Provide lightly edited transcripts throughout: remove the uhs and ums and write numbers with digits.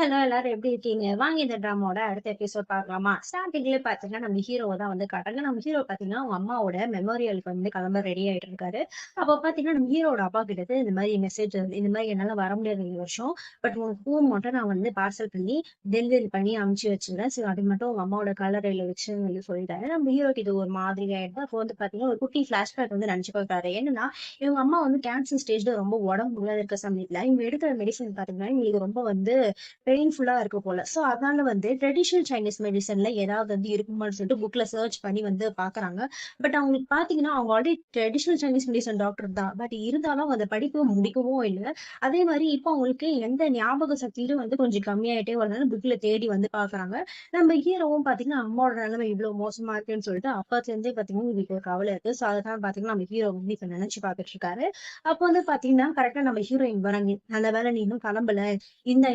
Hello எல்லாரும் எப்படி இருக்கீங்க? வாங்க இந்த ட்ராமாவோட அடுத்த எபிசோட் பார்க்கலாமா? ஸ்டார்ட்டிங்லயே பார்த்தீங்கன்னா, நம்ம ஹீரோவ தான் வந்து காட்டுறாங்க. நம்ம ஹீரோ பார்த்தீங்கன்னா, அவங்க அம்மாவோட மெமோரியலுக்கு வந்து கிளம்ப ரெடி ஆயிட்டு இருக்காரு. அப்போ பார்த்தீங்கன்னா, நம்ம ஹீரோவோட அப்பா கிட்ட இந்த மாரி மெசேஜ் வருது. இந்த மாரி என்னால வர முடியாது இந்த வருஷம். பட் உனக்கு பூ மட்டும் நான் வந்து பார்சல் பண்ணி டெலிவரி பண்ணி அனுப்பிச்சு வச்சுடுறேன். சோ அது மட்டும் உங்க அம்மாவோட கல்லறையில வச்சுருன்னு வந்து சொல்லிட்டாரு. நம்ம ஹீரோக்கு இது ஒரு மாதிரி ஆயிடுது. அப்போ வந்து பார்த்தீங்கன்னா, ஒரு குட்டி ஃபிளாஷ்பேக் வந்து நினைச்சு பார்க்குறாரு. என்னன்னா, இவங்க அம்மா வந்து கேன்சர் ஸ்டேஜ்ல ரொம்ப உடம்பு முடியாத இருக்க சமயத்துல, இவங்க எடுக்கிற மெடிசன் பார்த்தீங்கன்னா, இவங்களுக்கு ரொம்ப வந்து பெயின்ஃபுல்லா இருக்கு போல. சோ அதனால வந்து ட்ரெடிஷனல் சைனீஸ் மெடிசன்ல ஏதாவது வந்து இருக்குமான்னு சொல்லிட்டு புக்ல சர்ச் பண்ணி வந்து பாக்குறாங்க. பட் அவங்களுக்கு பாத்தீங்கன்னா, அவங்க already traditional Chinese medicine doctor தான். பட் இருந்தாலும் அந்த படிப்பு முடிக்கவும் இல்ல. அதே மாரி இப்போ அவங்களுக்கு எந்த ஞாபக சக்தியும் வந்து கொஞ்சம் கம்மியாயிட்டே வரதுனால புக்ல தேடி வந்து பாக்குறாங்க. நம்ம ஹீரோவும் பாத்தீங்கன்னா, அம்மாவோட நிலைமை இவ்வளவு மோசமா இருக்குன்னு சொல்லிட்டு அப்பத்துல இருந்தே பாத்தீங்கன்னா இவருக்கு ஒரு கவலை இருக்கு. சோ அதனால பாத்தீங்கன்னா நம்ம ஹீரோ வந்து இப்ப நினைச்சு பாத்துட்டு இருக்காரு. அப்ப வந்து பாத்தீங்கன்னா, கரெக்ட்டா நம்ம ஹீரோயின் வராங்க. நல்ல வேளை நீ இன்னும் கிளம்பல.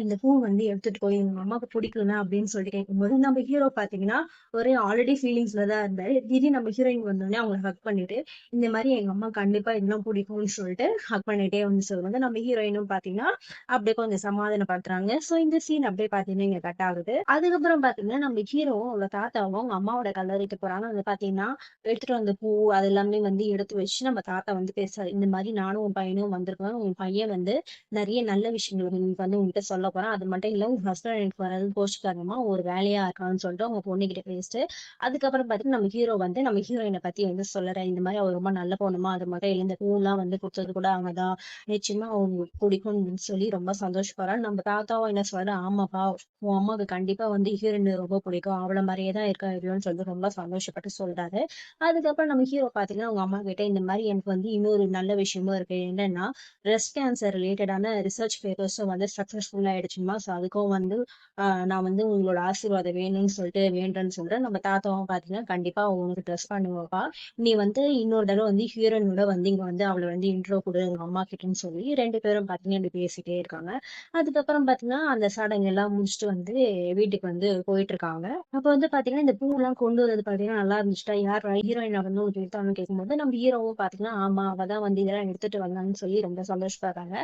இந்த பூ வந்து எடுத்துட்டு போய் உங்க அம்மாவுக்கு பிடிக்கல அப்படின்னு சொல்லிட்டு கேட்கும்போது நம்ம ஹீரோ பாத்தீங்கன்னா ஒரே ஆல்ரெடி ஃபீலிங்ஸ்ல தான் இருந்தாரு. திடீர்னு நம்ம ஹீரோயின் வந்தோடனே அவங்கள ஹக் பண்ணிட்டு இந்த மாதிரி எங்க அம்மா கண்டிப்பா இதெல்லாம் பிடிக்கும்னு சொல்லிட்டு ஹக் பண்ணிட்டே வந்து சொல்லுவாங்க. நம்ம ஹீரோயினும் பாத்தீங்கன்னா அப்படியே கொஞ்சம் சமாதானப்படுத்துறாங்க. சோ இந்த சீன் அப்படியே பாத்தீங்கன்னா இங்க கட் ஆகுது. அதுக்கப்புறம் பாத்தீங்கன்னா நம்ம ஹீரோவும் அவங்களோட தாத்தாவும் அவங்க அம்மாவோட கல்லறைக்கு போறாங்க. வந்து பாத்தீங்கன்னா எடுத்துட்டு வந்த பூ அது எல்லாமே வந்து எடுத்து வச்சு நம்ம தாத்தா வந்து பேசுறாரு. இந்த மாதிரி நானும் உன் பையனும் வந்திருக்கோம். உன் பையன் வந்து நிறைய நல்ல விஷயங்கள் உங்களுக்கு வந்து உங்ககிட்ட சொல்ல போறேன். அது மட்டும் இல்ல உங்க ஹஸ்பண்ட் எனக்கு வராது கோச்சுக்காதம்மா ஒரு வேலையா இருக்கான்னு சொல்லிட்டு அவங்க பொண்ணுகிட்ட பேசிட்டு அதுக்கப்புறம் பாத்தீங்கன்னா நம்ம ஹீரோ வந்து நம்ம ஹீரோயினை பத்தி வந்து சொல்லறேன். இந்த மாதிரி அவர் ரொம்ப நல்ல பொண்ணுமா அது மட்டும் இல்ல இந்த பூலாம் வந்து கொடுத்தது கூட அவங்கதான். நிச்சயமா அவங்களுக்கு பிடிக்கும்னு சொல்லி ரொம்ப சந்தோஷப்படுறாரு. நம்ம தாத்தாவும் என்ன சொல்றாரு, ஆமாப்பா உன் அம்மாவுக்கு கண்டிப்பா வந்து ஹீரோயின் ரொம்ப பிடிக்கும். அவள மாதிரியே தான் இருக்கா ஹீரோன்னு சொல்லிட்டு ரொம்ப சந்தோஷப்பட்டு சொல்றாரு. அதுக்கப்புறம் நம்ம ஹீரோ பாத்தீங்கன்னா அவங்க அம்மா கிட்ட இந்த மாதிரி எனக்கு வந்து இன்னொரு நல்ல விஷயமும் இருக்கு. என்னன்னா பிரஸ்ட் கேன்சர் ரிலேட்டடான ரிசர்ச் பேப்பர்ஸும் வந்து சக்சஸ்ஃபுல் ஆயிடுச்சுமா. ஸோ அதுக்கும் வந்து நான் வந்து உங்களோட ஆசீர்வாதம் வேணும்னு சொல்லிட்டு வேண்டேன்னு சொல்றேன். நம்ம தாத்தாவும் பாத்தீங்கன்னா கண்டிப்பா உனக்கு ட்ரெஸ் பண்ணுவாப்பா. நீ வந்து இன்னொரு தடவை வந்து ஹீரோயினோட வந்து இங்க வந்து அவளை வந்து இன்ட்ரோ கொடு உங்க அம்மா கிட்டன்னு சொல்லி ரெண்டு பேரும் பாத்தீங்கன்னா இப்படி பேசிட்டே இருக்காங்க. அதுக்கப்புறம் பாத்தீங்கன்னா அந்த சடங்கு எல்லாம் முடிச்சுட்டு வந்து வீட்டுக்கு வந்து போயிட்டு இருக்காங்க. அப்ப வந்து பாத்தீங்கன்னா இந்த பூ எல்லாம் கொண்டு வரது பாத்தீங்கன்னா நல்லா இருந்துச்சுட்டா யார் ஹீரோயின் வந்து உங்களுக்கு எடுத்தாங்கன்னு கேட்கும்போது நம்ம ஹீரோவும் பாத்தீங்கன்னா ஆமா அவதான் வந்து இதெல்லாம் எடுத்துட்டு வந்தான்னு சொல்லி ரொம்ப சந்தோஷப்படுறாங்க.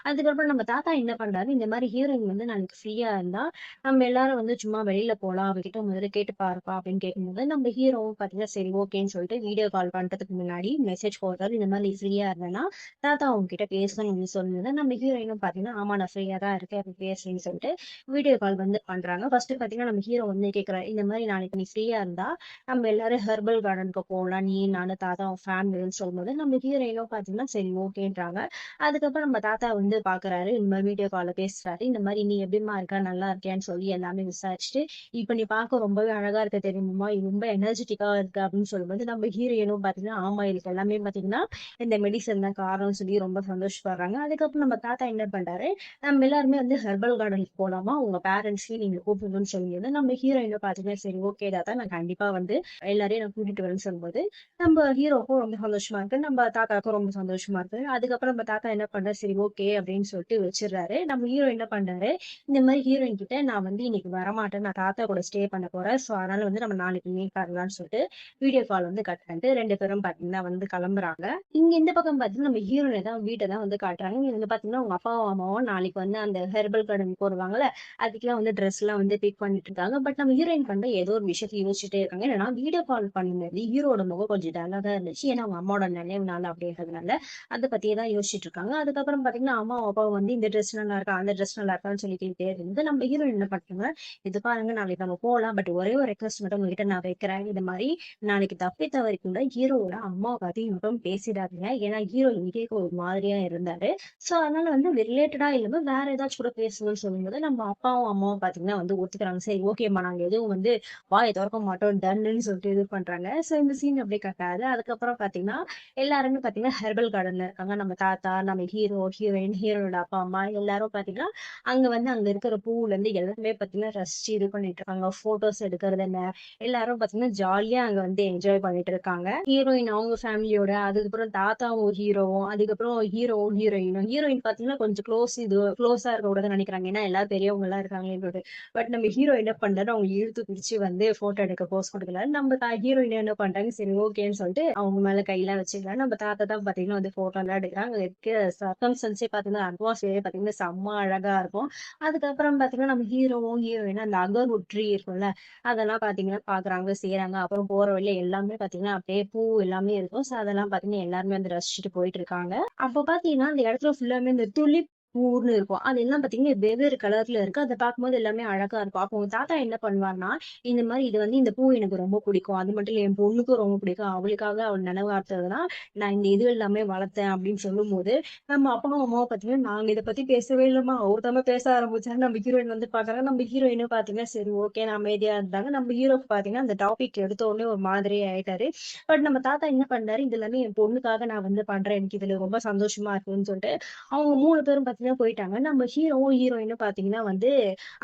அதுக்கப்புறம் நம்ம தாத்தா என்ன பண்றாரு, இந்த மாதிரி ஹீரோயின் வந்து நாளைக்கு ஃப்ரீயா இருந்தா நம்ம எல்லாரும் வந்து சும்மா வெளியில போலாம் அவகிட்ட முதல்ல கேட்டு பாருப்பா அப்படின்னு கேட்கும்போது நம்ம ஹீரோவும் பாத்தீங்கன்னா சரி ஓகேன்னு சொல்லிட்டு வீடியோ கால் பண்றதுக்கு முன்னாடி மெசேஜ் போடுறாரு. இந்த மாதிரி ஃப்ரீயா இருந்தேன்னா தாத்தா அவங்க கிட்ட பேசணும்னு சொன்னது நம்ம ஹீரோயினும் பாத்தீங்கன்னா ஆமா நான் ஃப்ரீயா தான் இருக்கேன் அப்படி பேசுறேன்னு சொல்லிட்டு வீடியோ கால் வந்து பண்றாங்க. ஃபர்ஸ்ட் பாத்தீங்கன்னா நம்ம ஹீரோ வந்து கேக்குறாரு இந்த மாதிரி நாளைக்கு நீ ஃப்ரீயா இருந்தா நம்ம எல்லாரும் ஹெர்பல் கார்டனுக்கு போகலாம் நீ நானு தாத்தா ஃபேமிலின்னு சொல்லும்போது நம்ம ஹீரோயினும் பாத்தீங்கன்னா சரி ஓகேன்றாங்க. அதுக்கப்புறம் நம்ம தாத்தா வந்து பாக்குறாரு. இந்த மாதிரி வீடியோ கால்ல பேசுறாரு. இந்த மாதிரி நீ எப்படிம்மா இருக்கா நல்லா இருக்கியான்னு சொல்லி எல்லாமே விசாரிச்சுட்டு இப்ப நீ பார்க்க ரொம்பவே அழகா இருக்க தெரியுமா ரொம்ப எனர்ஜெட்டிக்கா இருக்கு அப்படின்னு சொல்லும்போது நம்ம ஹீரோயினும் பாத்தீங்கன்னா ஆமா இதுக்கு எல்லாமே பாத்தீங்கன்னா இந்த மெடிசன் தான் காரணம்னு சொல்லி ரொம்ப சந்தோஷப்படுறாங்க. அதுக்கப்புறம் நம்ம தாத்தா என்ன பண்றாரு, நம்ம எல்லாருமே வந்து ஹெர்பல் கார்டனுக்கு போலாமா உங்க பேரண்ட்ஸையும் நீங்க கூப்பிடணும்னு சொல்லியிருந்தது. நம்ம ஹீரோயினை பாத்தீங்கன்னா சரி ஓகே தாத்தா நான் கண்டிப்பா வந்து எல்லாரையும் நான் கூட்டிட்டு வரேன்னு சொல்லும்போது நம்ம ஹீரோக்கும் ரொம்ப சந்தோஷமா இருக்கு. நம்ம தாத்தாவுக்கும் ரொம்ப சந்தோஷமா இருக்கு. அதுக்கப்புறம் நம்ம தாத்தா என்ன பண்றாரு, சரி ஓகே அப்படின்னு சொல்லிட்டு வச்சிடுறாரு. நம்ம ஹீரோ என்ன பண்றாரு, இந்த மாதிரி ஹீரோயின் கிட்ட நான் வந்து இன்னைக்கு வரமாட்டேன். நான் தாத்தா கூட ஸ்டே பண்ண போறேன். சோ அதனால வந்து நம்ம நாளைக்கு மீட் பண்ணலாம்னு சொல்லிட்டு வீடியோ கால் வந்து கட் பண்ணிட்டு ரெண்டு பேரும் பாத்தீங்கன்னா வந்து கிளம்புறாங்க. இங்க இந்த பக்கம் பாத்தீங்கன்னா நம்ம ஹீரோயினை தான் வீட்டை தான் வந்து காட்டுறாங்க. இங்க வந்து பாத்தீங்கன்னா உங்க அப்பாவும் அம்மாவும் நாளைக்கு வந்து அந்த ஹெர்பல் கார்டன் போடுவாங்கல்ல அதுக்கெல்லாம் வந்து ட்ரெஸ் எல்லாம் வந்து பிக் பண்ணிட்டு இருக்காங்க. பட் நம்ம ஹீரோயின் பண்ற ஏதோ ஒரு விஷயத்தை யோசிச்சுட்டே இருக்காங்க. ஏன்னா வீடியோ கால் பண்ணும்போது ஹீரோட முகம் கொஞ்சம் டல்லா தான் இருந்துச்சு. ஏன்னா அவங்க அம்மாவோட நினைவுனால அப்படின்றதுனால அதை பத்தியே தான் யோசிச்சுட்டு இருக்காங்க. அதுக்கப்புறம் பாத்தீங்கன்னா அம்மா அப்பா வந்து இந்த ட்ரெஸ் நல்லா இருக்கா அந்த ட்ரெஸ் நல்லா இருக்கான்னு சொல்லி கேட்டே இருந்து நம்ம ஹீரோயின் என்ன பண்றாங்க, இது பாருங்க நாளைக்கு நம்ம போகலாம். பட் ஒரே ஒரு ரெக்வஸ்ட் மட்டும் உங்ககிட்ட நான் வைக்கிறேன். இந்த மாதிரி நாளைக்கு தப்பி தவறி கூட ஹீரோவோட அம்மாவை பத்தி மட்டும் பேசிடாதீங்க. ஏன்னா ஹீரோ இங்கே ஒரு மாதிரியா இருந்தாரு. சோ அதனால வந்து ரிலேட்டடா இல்லாம வேற ஏதாச்சும் கூட பேசணும்னு சொல்லும்போது நம்ம அப்பாவும் அம்மாவும் பாத்தீங்கன்னா வந்து ஒத்துக்கிறாங்க. சரி ஓகேம்மா நாங்க எதுவும் வந்து வாயை திறக்க மாட்டோம் டன்னுன்னு சொல்லிட்டு இது பண்றாங்க. சோ இந்த சீன் அப்படியே கட் ஆகுது. அதுக்கப்புறம் பாத்தீங்கன்னா எல்லாருமே பாத்தீங்கன்னா ஹெர்பல் கார்டன்ல இருக்காங்க. நம்ம தாத்தா நம்ம ஹீரோ ஹீரோயின் ஹீரோனோட அப்பா அம்மா எல்லாரும் பாத்தீங்கன்னா அங்க வந்து அங்க இருக்கிற பூவுல இருந்து எல்லாமே பாத்தீங்கன்னா ரசிச்சு இது பண்ணிட்டு இருக்காங்க. போட்டோஸ் எடுக்கிறது என்ன எல்லாரும் பாத்தீங்கன்னா ஜாலியா அங்க வந்து என்ஜாய் பண்ணிட்டு இருக்காங்க. ஹீரோயின் அவங்க ஃபேமிலியோட அதுக்கப்புறம் தாத்தாவும் ஹீரோவும் அதுக்கப்புறம் ஹீரோவும் ஹீரோயினும் ஹீரோயின் பாத்தீங்கன்னா கொஞ்சம் க்ளோஸா இருக்க கூட நினைக்கிறாங்க. ஏன்னா எல்லாரும் பெரியவங்க எல்லாம் இருக்காங்க. பட் நம்ம ஹீரோ என்ன பண்றாரு அவங்க இழுத்து பிடிச்சு வந்து போட்டோ எடுக்க போஸ் கொடுக்கல. நம்ம ஹீரோயின் என்ன பண்றாங்க சரி ஓகேன்னு சொல்லிட்டு அவங்க மேல கையெல்லாம் வச்சுக்கலாம். நம்ம தாத்தா தான் பாத்தீங்கன்னா வந்து போட்டோ எல்லாம் எடுக்கிறாங்க. இருக்க சர்க்கம்ஸ்டன்ஸே பாத்தீங்கன்னா அட்மாஸ்பியரே பாத்தீங்கன்னா செம்ம அழகா இருக்கும். அதுக்கப்புறம் பாத்தீங்கன்னா நம்ம ஹீரோவும் ஹீரோயினும் அந்த அகர்வுட் ட்ரீ இருக்கும்ல, அதெல்லாம் பாத்தீங்கன்னா பாக்குறாங்க, செய்றாங்க. அப்புறம் போற வழியில எல்லாமே பாத்தீங்கன்னா அப்படியே பூ எல்லாமே இருக்கும். ஸோ அதெல்லாம் பாத்தீங்கன்னா எல்லாருமே வந்து ரசிச்சுட்டு போயிட்டு இருக்காங்க. அப்ப பாத்தீங்கன்னா அந்த இடத்துல ஃபுல்லாமே இந்த துலிப் பூன்னு இருக்கும். அது எல்லாம் பாத்தீங்கன்னா வெவ்வேறு கலர்ல இருக்கு. அத பார்க்கும்போது எல்லாமே அழகா இருக்கும். அப்போ உங்க தாத்தா என்ன பண்ணுவாருன்னா, இந்த மாரி இது வந்து இந்த பூ எனக்கு ரொம்ப பிடிக்கும். அது மட்டும் இல்ல என் பொண்ணுக்கும் ரொம்ப பிடிக்கும். அவளுக்காக அவள் நினைவார்த்தது தான் நான் இந்த இது எல்லாமே வளர்த்தேன் அப்படின்னு சொல்லும்போது, நம்ம அப்பாவும் அம்மாவும் பாத்தீங்கன்னா, நாங்க இத பத்தி பேசவே இல்லம்மா. அவரு தாம்மா பேச ஆரம்பிச்சாரு. நம்ம ஹீரோயின் வந்து பாக்குறாங்க. நம்ம ஹீரோயினும் பாத்தீங்கன்னா, சரி ஓகேன்னு அமைதியா இருந்தாங்க. நம்ம ஹீரோக்கு பாத்தீங்கன்னா, அந்த டாபிக் எடுத்த உடனே ஒரு மாதிரியே ஆயிட்டாரு. பட் நம்ம தாத்தா என்ன பண்ணாரு, இது எல்லாமே என் பொண்ணுக்காக நான் வந்து பண்றேன். எனக்கு இதுல ரொம்ப சந்தோஷமா இருக்குன்னு சொல்லிட்டு, அவங்க 3 பேரும் பாத்தீங்கன்னா போயிட்டாங்க. நம்ம ஹீரோவும், ஹீரோயினும் பாத்தீங்கன்னா வந்து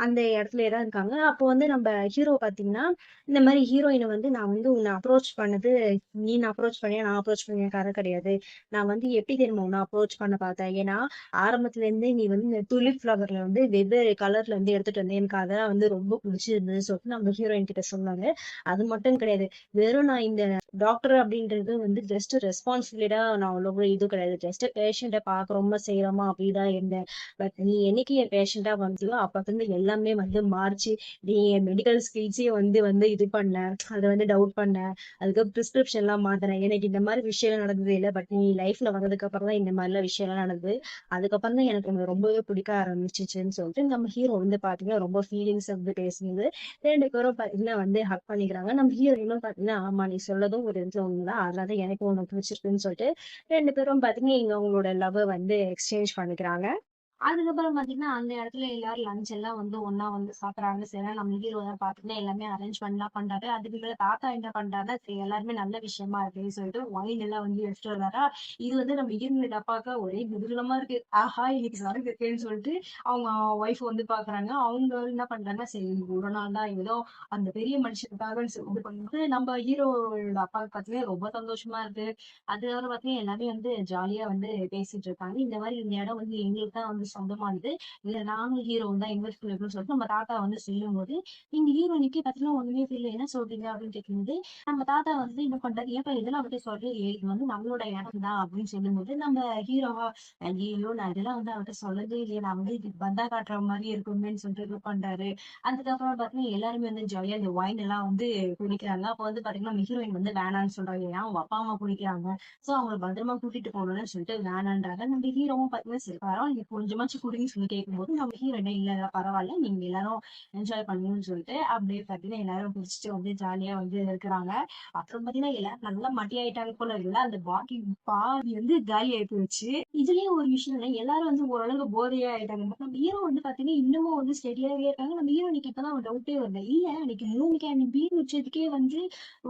அந்த இடத்துலயே தான் இருக்காங்க. அப்போ வந்து நம்ம ஹீரோ பாத்தீங்கன்னா, இந்த மாரி ஹீரோயின வந்து நான் வந்து உன்ன அப்ரோச் பண்ணது, நீ என்ன அப்ரோச் பண்ணியா, நான் அப்ரோச் பண்ணிய கதை கிடையாது. நான் வந்து எப்படி தெரியுமா உன்ன அப்ரோச் பண்ண பார்த்தேன். ஏன்னா, ஆரம்பத்துல இருந்தே நீ வந்து இந்த துலிப் ஃப்ளவர்ல வந்து வெவ்வேறு கலர்ல வந்து எடுத்துட்டு வந்தேன். எனக்கு அதெல்லாம் வந்து ரொம்ப பிடிச்சிருந்ததுன்னு சொல்லிட்டு நம்ம ஹீரோயின் கிட்ட சொன்னாங்க. அது மட்டும் கிடையாது. வெறும் நான் இந்த டாக்டர் அப்படின்றது வந்து ஜஸ்ட் ரெஸ்பான்சிபிலிட்டா நான் அவ்வளவு இது கிடையாது. ஜஸ்ட் பேஷண்ட்ட பார்க்குறோமா, செய்றோமா அப்படிதான் இருந்தேன். பட் நீ என்னைக்கு என் பேஷண்ட்டா வந்தியோ, அப்ப எல்லாமே வந்து மாறிச்சு. நீ என் மெடிக்கல் ஸ்கில்ஸே வந்து வந்து இது பண்ண. அத வந்து டவுட் பண்ண. அதுக்கு பிரிஸ்கிரிப்ஷன்லாம் மாத்துனேன். எனக்கு இந்த மாரி விஷயம்லாம் நடந்ததே இல்ல. பட் நீ லைஃப்ல வந்ததுக்கு அப்புறம் தான் இந்த மாரிலாம் விஷயம்லாம் நடந்தது. அதுக்கப்புறம் தான் எனக்கு உன்ன ரொம்பவே பிடிக்க ஆரம்பிச்சுச்சுன்னு சொல்லிட்டு, நம்ம ஹீரோ வந்து பார்த்தீங்கன்னா, ரொம்ப ஃபீலிங்ஸ் வந்து பேசுனது. 2 பேரும் பார்த்தீங்கன்னா வந்து ஹக் பண்ணிக்கிறாங்க. நம்ம ஹீரோயினும் பார்த்தீங்கன்னா, ஆமா நீ சொல்லதும் ஒரு விதத்துல உண்மைதான். அதனால தான் எனக்கும் உன்ன பிடிச்சிருக்குன்னு சொல்லிட்டு 2 பேரும் பார்த்தீங்கன்னா, இங்க அவங்களோட லவ்வ வந்து எக்ஸ்சேஞ்ச் பண்ணிக்கிறாங்க. அதுக்கப்புறம் பாத்தீங்கன்னா, அந்த இடத்துல எல்லாரும் லஞ்ச் எல்லாம் வந்து ஒண்ணா வந்து சாப்பிடுறாங்க. சரி நம்ம ஹீரோ தான் பாத்தீங்கன்னா எல்லாமே அரேஞ்ச்மெண்ட்லாம் பண்றாரு. அதுக்கு மேல தாத்தா என்ன பண்றாருன்னா, சரி எல்லாருமே நல்ல விஷயமா இருக்குன்னு சொல்லிட்டு ஒயின் எல்லாம் வந்து எடுத்துட்டு வர்றாரா, இது வந்து நம்ம ஹீரோயின் அப்பாவுக்கு ஒரே குதூகலமா இருக்கு. ஆஹா! இன்னைக்கு சரக்கு இருக்குன்னு சொல்லிட்டு அவங்க ஒய்ஃப் வந்து பாக்குறாங்க. அவங்க என்ன பண்றாங்கன்னா, சரி இன்னைக்கு ஒரு நாள் தான் ஏதோ அந்த பெரிய மனுஷனுக்காக இது பண்ணும்போது நம்ம ஹீரோவோட அப்பாவுக்கு பாத்தீங்கன்னா ரொம்ப சந்தோஷமா இருக்கு. அதுக்கப்புறம் பாத்தீங்கன்னா எல்லாமே வந்து ஜாலியா வந்து பேசிட்டு இருக்காங்க. இந்த மாரி இந்த இடம் வந்து எங்களுக்கு தான் வந்து சொந்தமானது. இதுல நானும் ஹீரோவும் தான் இன்வெஸ்ட் பண்ணிருக்கோம்னு சொல்லிட்டு நம்ம தாத்தா வந்து சொல்லும்போது, இந்த ஹீரோயினுக்கே பாத்தீங்கன்னா ஒண்ணுமே புரியல. என்ன சொல்றீங்க அப்படின்னு கேட்கும்போது, நம்ம தாத்தா வந்து என்ன பண்றாரு, ஏன்பா இதெல்லாம் அவர்ட்ட சொல்றீங்க? இது வந்து நம்மளோட இடம் தான் அப்படின்னு சொல்லும்போது, நம்ம ஹீரோவா, ஐயய்யோ! நான் இதெல்லாம் வந்து அவர்ட்ட சொல்லவே இல்லையே. நான் வந்து இது பந்தா காட்டுற மாரி இருக்குமேன்னு சொல்லிட்டு இது பண்றாரு. அதுக்கப்புறம் பாத்தீங்கன்னா எல்லாருமே வந்து ஜாலியா இந்த ஒயின் எல்லாம் வந்து குடிக்கிறாங்க. அப்ப வந்து பாத்தீங்கன்னா நம்ம ஹீரோயின் வந்து வேணான்னு சொல்றாங்க. ஏன் அவங்க அப்பா, அம்மா குடிக்கிறாங்க. சோ அவங்கள பத்திரமா கூட்டிட்டு போகணும்னு சொல்லிட்டு வேணான்றாங்க. நம்ம ஹீரோவும் பாத்தீங்கன்னா, சரி பரவாயில்ல நீங்க கொஞ்சமாச்சும் குடின்னு சொல்லி கேட்கும்போது, நம்ம ஹீரோ என்ன இல்ல இல்ல பரவாயில்ல. நீங்க எல்லாரும் என்ஜாய் பண்ணணும்னு சொல்லிட்டு, அப்படியே பாத்தீங்கன்னா எல்லாரும் குடிச்சிட்டு வந்து ஜாலியா வந்து இருக்கிறாங்க. அப்புறம் பாத்தீங்கன்னா எல்லாரும் நல்லா மட்டி ஆயிட்டாங்க போல இல்ல. அந்த பாட்டில் பாதி வந்து காலி ஆயி போச்சு. இதுலயும் ஒரு விஷயம் இல்ல. எல்லாரும் வந்து ஓரளவுக்கு போதையா ஆயிட்டாங்க. பட் நம்ம ஹீரோ வந்து பாத்தீங்கன்னா, இன்னமும் வந்து ஸ்டெடியாவே இருக்காங்க. நம்ம ஹீரோயினுக்கு இப்பதான் ஒரு டவுட்டே வரல. இல்ல அன்னைக்கு 3 கேன் பீர் குடிச்சதுக்கே வந்து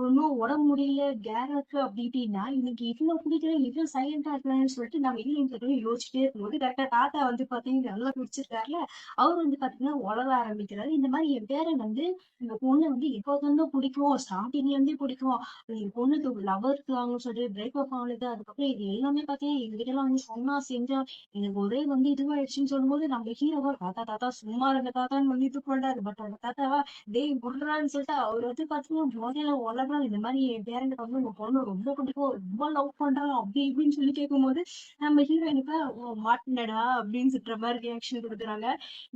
இன்னும் உடம்பு முடியல, கேரா இருக்கு அப்படி இப்படின்னா, இன்னைக்கு இவ்ளோ குடிக்கிறேன், இவ்ளோ சைலண்டா இருக்கிறேன்னு சொல்லிட்டு நம்ம ஹீரோயின் கிட்ட யோசிச்சுட்டே இருக்கும்போது, கரெக்ட்டா தாத்தா வந்து பாத்தீங்கன்னா நல்லா குடிச்சிருக்காருல்ல, அவரு வந்து பாத்தீங்கன்னா உளர ஆரம்பிக்கிறாரு. இந்த மாரி என் பேரன் வந்து இந்த பொண்ண வந்து எப்போதுலருந்தோ பிடிக்கும். ஸ்டார்ட்டிங்ல இருந்தே பிடிக்கும். என் பொண்ணுக்கு லவர் இருக்காங்கன்னு சொல்லி பிரேக்கப் ஆனது. அதுக்கப்புறம் இது எல்லாமே பாத்தீங்கன்னா எங்ககிட்டலாம் வந்து சொன்னா, செஞ்சா எனக்கு ஒரே வந்து இதுவாயிடுச்சுன்னு சொல்லும்போது, நம்ம ஹீரோவா தாத்தா தாத்தா சும்மா இருங்க தாத்தான்னு வந்து இது பண்றாரு. பட் அந்த தாத்தா டேய் விட்றான்னு சொல்லிட்டு அவரு வந்து பாத்தீங்கன்னா போதையில உளறாரு. இந்த மாரி என் பேரனுக்கு வந்து உங்க பொண்ணு ரொம்ப பிடிக்கும். ரொம்ப லவ் பண்றான். அப்படி இப்படின்னு சொல்லி கேட்கும்போது, நம்ம ஹீரோயினுக்கு ஓ மாட்டுனடா அப்படின்னு சொல்ற மாரி ரியாக்ஷன் குடுக்குறாங்க.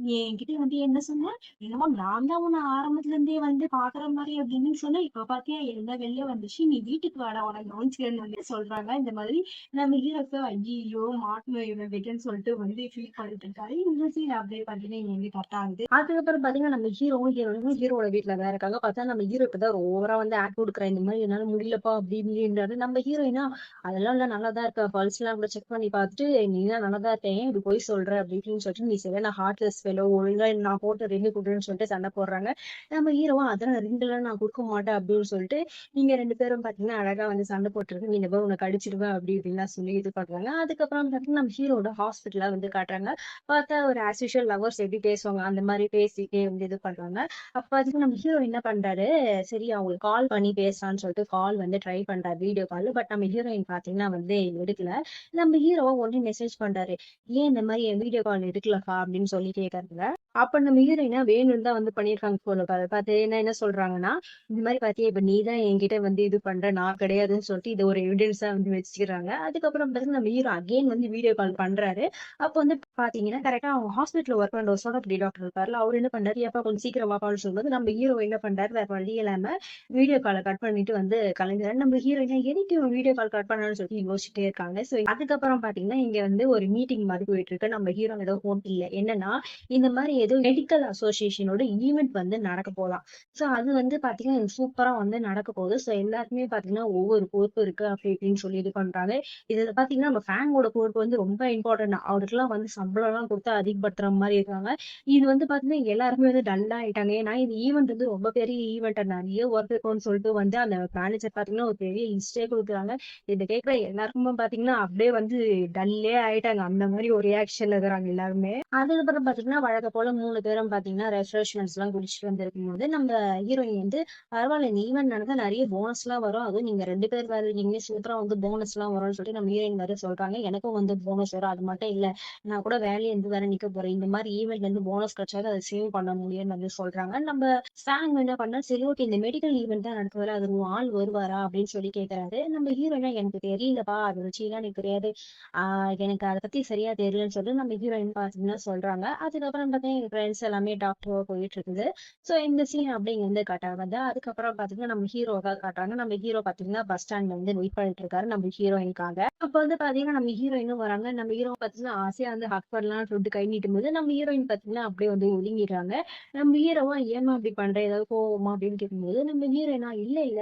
நீ என்கிட்ட வந்து என்ன சொன்ன? என்னமோ நான் தான் உன்ன ஆரம்பத்துல இருந்தே வந்து பாக்குற மாரி அப்படின்னு சொன்னேன். இப்ப பாத்தியா எல்லாம் வெளில வந்துச்சு. நீ வீட்டுக்கு வாடா உனக்கு கவனிச்சுக்கிறேன்னு வந்து சொல்றாங்க. இந்த மாதிரி நம்ம ஹீரோக்கு ஐய்யய்யோ! மாட்டணும் இவன் கிட்டன்னு சொல்லிட்டு வந்து ஃபீல் பண்ணிட்டு இருக்காரு. இந்த சீன் அப்படியே பாத்தீங்கன்னா இங்க கட் ஆகுது. அதுக்கப்புறம் பாத்தீங்கன்னா நம்ம ஹீரோவும், ஹீரோயினும் ஹீரோவோட வீட்ல தான் இருக்காங்க. பார்த்தா நம்ம ஹீரோ இப்பதான் ஓவரா வந்து ஆக்ட் குடுக்குறான். இந்த மாரி என்னால முடியலப்பா அப்படி இப்படின்றாரு. நம்ம ஹீரோயினா அதெல்லாம் இல்ல நல்லா தான் இருக்கா. பல்ஸ்லாம் கூட செக் பண்ணி பார்த்துட்டு, நீ தான் நல்லா தான் இருக்க. ஏன் இப்படி பொய் சொல்ற? அப்படி இப்படின்னு சொல்லிட்டு, நீ சரியான ஹார்ட்லெஸ் ஃபெல்லோ. ஒழுங்கா நான் போட்ட ரிங் குடுன்னு சொல்லிட்டு சண்டை போடுறாங்க. நம்ம ஹீரோவும் அதெல்லாம் ரிங்லாம் நான் குடுக்க மாட்டேன் அப்படின்னு சொல்லிட்டு, நீங்க 2 பேரும் பார்த்தீங்கன்னா அழகா வந்து சண்டை போட்டுருக்கு. நீ இந்த பாரு உன்ன கடிச்சிடுவேன் அப்படி இப்படின்லாம் சொல்லி இது பண்றாங்க. அதுக்கப்புறம் பார்த்தீங்கன்னா நம்ம ஹீரோவோட ஹாஸ்பிட்டலா வந்து காட்டுறாங்க. பார்த்தா ஒரு ஆஸ் யூசுவல் லவர்ஸ் எப்படி பேசுவாங்க, அந்த மாரி பேசிட்டே வந்து இது பண்றாங்க. அப்ப அதுக்கு நம்ம ஹீரோ என்ன பண்றாரு, சரி அவங்களுக்கு கால் பண்ணி பேசலான்னு சொல்லிட்டு கால் வந்து ட்ரை பண்றாரு வீடியோ கால். பட் நம்ம ஹீரோயின் பார்த்தீங்கன்னா வந்து எடுக்கல. நம்ம ஹீரோ உடனே மெசேஜ் பண்றாரு. "ஏன் இந்த மாரி என் வீடியோ கால் எடுக்கலக்கா?" அப்படின்னு சொல்லி கேட்கறாங்க. அப்ப நம்ம ஹீரோயினா வேணும்னு தான் வந்து பண்ணியிருக்காங்க போல. அத பார்த்து என்ன சொல்றாங்கன்னா, இந்த மாரி பார்த்தியா இப்ப நீ தான் என்கிட்ட வந்து இது பண்ற, நான் கிடையாதுன்னு சொல்லிட்டு இத ஒரு எவிடன்ஸா வந்து வச்சுக்கிறாங்க. அதுக்கப்புறம் பார்த்தீங்கன்னா, நம்ம ஹீரோ அகைன் வந்து வீடியோ கால் பண்றாரு. அப்ப வந்து பார்த்தீங்கன்னா, கரெக்ட்டா அவங்க ஹாஸ்பிட்டல்ல ஒர்க் பண்ற ஒரு சோனோகிரி டாக்டர் இருப்பார்ல, அவரு என்ன பண்றாரு, "எப்பா கொஞ்சம் சீக்கிரம் வாப்பான்னு" சொல்லும்போது, நம்ம ஹீரோ என்ன பண்றாரு, வேற வழி இல்லாம வீடியோ கால கட் பண்ணிட்டு வந்து கிளம்புறாரு. நம்ம ஹீரோயினா எதுக்கு இவன் வீடியோ கால் கட் பண்ணான்னு சொல்லிட்டு யோசிச்சுட்டே இருக்காங்க. சோ அதுக்கப்புறம் பார்த்தீங்கன்னா, இங்க வந்து ஒரு மீட்டிங் மாதிரி போயிட்டு இருக்கு. நம்ம ஹீரோ ஏதோ ஹோட்டல்ல. என்னன்னா, இந்த மாரி ஏதோ மெடிக்கல் அசோசியேஷனோட ஈவென்ட் வந்து நடக்க போதாம். சோ அது வந்து பாத்தீங்கன்னா சூப்பரா வந்து நடக்க போகுது. சோ எல்லாருக்குமே பாத்தீங்கன்னா ஒவ்வொரு பொறுப்பு இருக்கு அப்படி இப்படின்னு சொல்லி இது பண்றாங்க. இதுல பாத்தீங்கன்னா நம்ம ஃபேனோட பொறுப்பு வந்து ரொம்ப இம்பார்ட்டன்ட். அவருக்குலாம் வந்து சம்பளம் எல்லாம் கொடுத்து அதிகப்படுத்துற மாதிரி இருக்காங்க. இது வந்து பாத்தீங்கன்னா எல்லாருமே வந்து டல்லா ஆயிட்டாங்க. ஏன்னா இந்த ஈவென்ட் வந்து ரொம்ப பெரிய ஈவென்ட், நிறைய ஒர்க் இருக்கும்னு சொல்லிட்டு வந்து அந்த மேனேஜர் பாத்தீங்கன்னா ஒரு பெரிய லிஸ்டே கொடுக்குறாங்க. இத கேட்கிற எல்லாருக்குமே பாத்தீங்கன்னா அப்படியே வந்து டல்லே ஆயிட்டாங்க. அந்த மாதிரி ஒரு ரியாக்ஷன்ல இருக்கிறாங்க எல்லாருமே. அதுக்கப்புறம் பாத்தீங்கன்னா வழக்கம் போல 3 பேரும் பாத்தீங்கன்னா ரெஃப்ரெஷ்மெண்ட்ஸ் எல்லாம் குடிச்சிட்டு வந்திருக்கும்போது நம்ம ஹீரோயின் வந்து பரவாயில்ல இந்த ஈவென்ட் நடந்தா நிறைய போனஸ் எல்லாம் வரும். அதுவும் நீங்க 2 பேர் வேற இருக்கீங்க சூப்பரா வந்து போனஸ் எல்லாம் வரும்னு சொல்லிட்டு நம்ம ஹீரோயின் வேற சொல்றாங்க. எனக்கும் வந்து போனஸ் வரும். அது மட்டும் இல்ல நான் கூட வேலையை இருந்து வேற நிக்க போறேன். இந்த மாதிரி ஈவென்ட்ல இருந்து போனஸ் கிடைச்சாலும் அதை சேவ் பண்ண முடியும்னு வந்து சொல்றாங்க. நம்ம சாங் என்ன பண்ணா சரி ஓகே இந்த மெடிக்கல் ஈவென்ட் தான் நடக்குதுல அது உன் ஆள் வருவாரா அப்படின்னு சொல்லி கேக்குறாரு. நம்ம ஹீரோயினா எனக்கு தெரியலப்பா அதை வச்சுலாம் எனக்கு தெரியாது. எனக்கு அத பத்தி சரியா தெரியலன்னு சொல்லிட்டு நம்ம ஹீரோயின் பாத்தீங்கன்னா சொல்றாங்க. அதுக்கப்புறம் பாத்தீங்கன்னா எங்க ஃப்ரெண்ட்ஸ் எல்லாமே டாக்டரா போயிட்டு இருக்குது. சோ இந்த சீன் அப்படியே இங்க வந்து கட் ஆகுது. அதுக்கப்புறம் பாத்தீங்கன்னா நம்ம ஹீரோ தான் காட்டுறாங்க. நம்ம ஹீரோ பாத்தீங்கன்னா பஸ் ஸ்டாண்ட்ல வந்து வெயிட் பண்ணிட்டு இருக்காரு நம்ம ஹீரோயின்காக. அப்ப வந்து பாத்தீங்கன்னா நம்ம ஹீரோயினும் வராங்க. நம்ம ஹீரோ பாத்தீங்கன்னா ஆசையா வந்து ஹக் பண்ணலாம்னு சொல்லிட்டு கை நீட்டும் போது நம்ம ஹீரோயின் பாத்தீங்கன்னா அப்படியே வந்து ஒதுங்கிடுறாங்க. நம்ம ஹீரோவா ஏமா அப்படி பண்ற ஏதாவது கோவமா அப்படின்னு கேட்கும்போது நம்ம ஹீரோயினா இல்ல இல்ல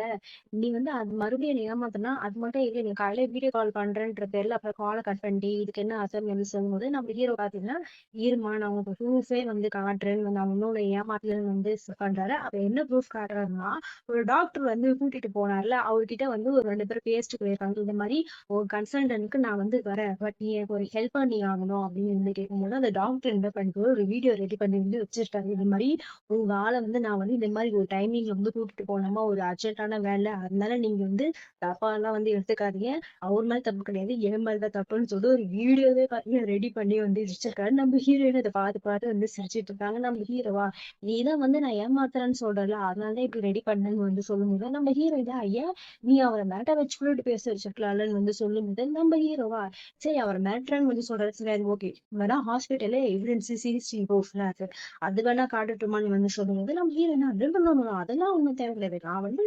நீ வந்து அது மறுபடியும் என்னை ஏமாத்தனா அது மட்டும் இல்ல நீ காலையில வீடியோ கால் பண்றேன்ற பேர்ல அப்புறம் காலை கட் பண்ணிட்டு இதுக்கு என்ன அசைன்மெண்ட் சொல்லும்போது நம்ம ஹீரோ பாத்தீங்கன்னா இருமா நான் உங்களுக்கு ப்ரூஃபே வந்து காட்டுறேன்னு நான் உன்னோட ஏமாத்தலன்னு வந்து பண்றாரு. அப்ப என்ன ப்ரூஃப் காட்டுறாருன்னா ஒரு டாக்டர் வந்து கூட்டிட்டு போனார்ல அவர்கிட்ட வந்து ஒரு 2 பேரும் பேசிட்டு போயிருக்காங்க. இந்த மாதிரி ஒரு கன்சல்டன்ட்க்கு நான் வந்து வரேன் பட் நீ எனக்கு ஒரு ஹெல்ப் பண்ணி ஆகணும் அப்படின்னு வந்து கேட்கும்போது அந்த டாக்டர் என்ன பண்ணிட்டு ஒரு வீடியோ ரெடி பண்ணி வந்து வச்சிருக்காரு. இந்த மாதிரி உங்க ஆளை வந்து நான் வந்து இந்த மாதிரி ஒரு டைமிங்ல வந்து கூட்டிட்டு போனோமா ஒரு அர்ஜென்ட்டான வேலை அதனால நீங்க வந்து தப்பா எல்லாம் வந்து எடுத்துக்காதீங்க. அவர் மேல தப்பு கிடையாது என் மேலதான் தப்புன்னு சொல்லி ஒரு வீடியோவே பாத்தீங்கன்னா ரெடி பண்ணி வந்து வச்சிருக்காரு. நம்ம ஹீரோயின் அதை பார்த்து வந்து சிரிச்சிட்டு இருக்காங்க. நம்ம ஹீரோவா நீதான் வந்து நான் ஏமாத்துறேன்னு சொல்றல அதனாலதான் இப்படி ரெடி பண்ணேன்னு வந்து சொல்லும்போது நம்ம ஹீரோயின் ஐயா நீ அவரை மிரட்ட வச்சு கூட பேச வச்சிருக்கலாம்னு வந்து சொல்லும்போது நம்ம ஹீரோவா சரி அவரை மிரட்டுறேன்னு வந்து சொல்றாரு. சரி ஓகே வேணா ஹாஸ்பிட்டல்ல எவிடன்ஸ் சிசிடிவி ப்ரூஃப்லாம் இருக்கு அது வேணா காட்டுட்டுமான்னு வந்து சொல்லும்போது நம்ம ஹீரோயின் அதெல்லாம் ஒண்ணும் தேவையில்லை. நான் வந்து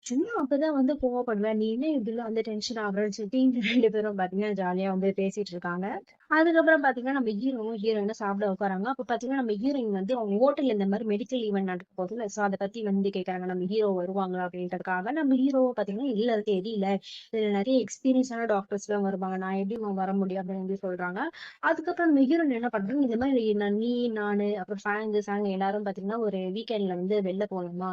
சும்மா அப்பதான் வந்து கோவப்படுவேன். நீ என்ன இப்படிலாம் வந்து டென்ஷன் ஆகுறன்னு சொல்லிட்டு இந்த 2 பேரும் பாத்தீங்கன்னா ஜாலியா வந்து பேசிட்டு இருக்காங்க. அதுக்கப்புறம் பாத்தீங்கன்னா நம்ம ஹீரோவும் ஹீரோயினும் சாப்பிட உட்காராங்க. அப்ப பாத்தீங்கன்னா நம்ம ஹீரோயின் வந்து அவங்க ஹோட்டல்ல இந்த மாதிரி மெடிக்கல் ஈவென்ட் நடக்க போகுதுல்ல சோ அதை பத்தி வந்து கேக்குறாங்க. நம்ம ஹீரோ வருவாங்களா அப்படின்றதுக்காக நம்ம ஹீரோ பாத்தீங்கன்னா இல்ல அது தெரியல. இதுல நிறைய எக்ஸ்பீரியன்ஸான டாக்டர்ஸ் எல்லாம் வருவாங்க. நான் எப்படி வர முடியும் அப்படின்னு வந்து சொல்றாங்க. அதுக்கப்புறம் நம்ம ஹீரோயின் என்ன பண்றாங்க இந்த மாதிரி நீ நானு அப்புறம் சாங் எல்லாரும் பாத்தீங்கன்னா ஒரு வீக்கெண்ட்ல வந்து வெளில போகணுமா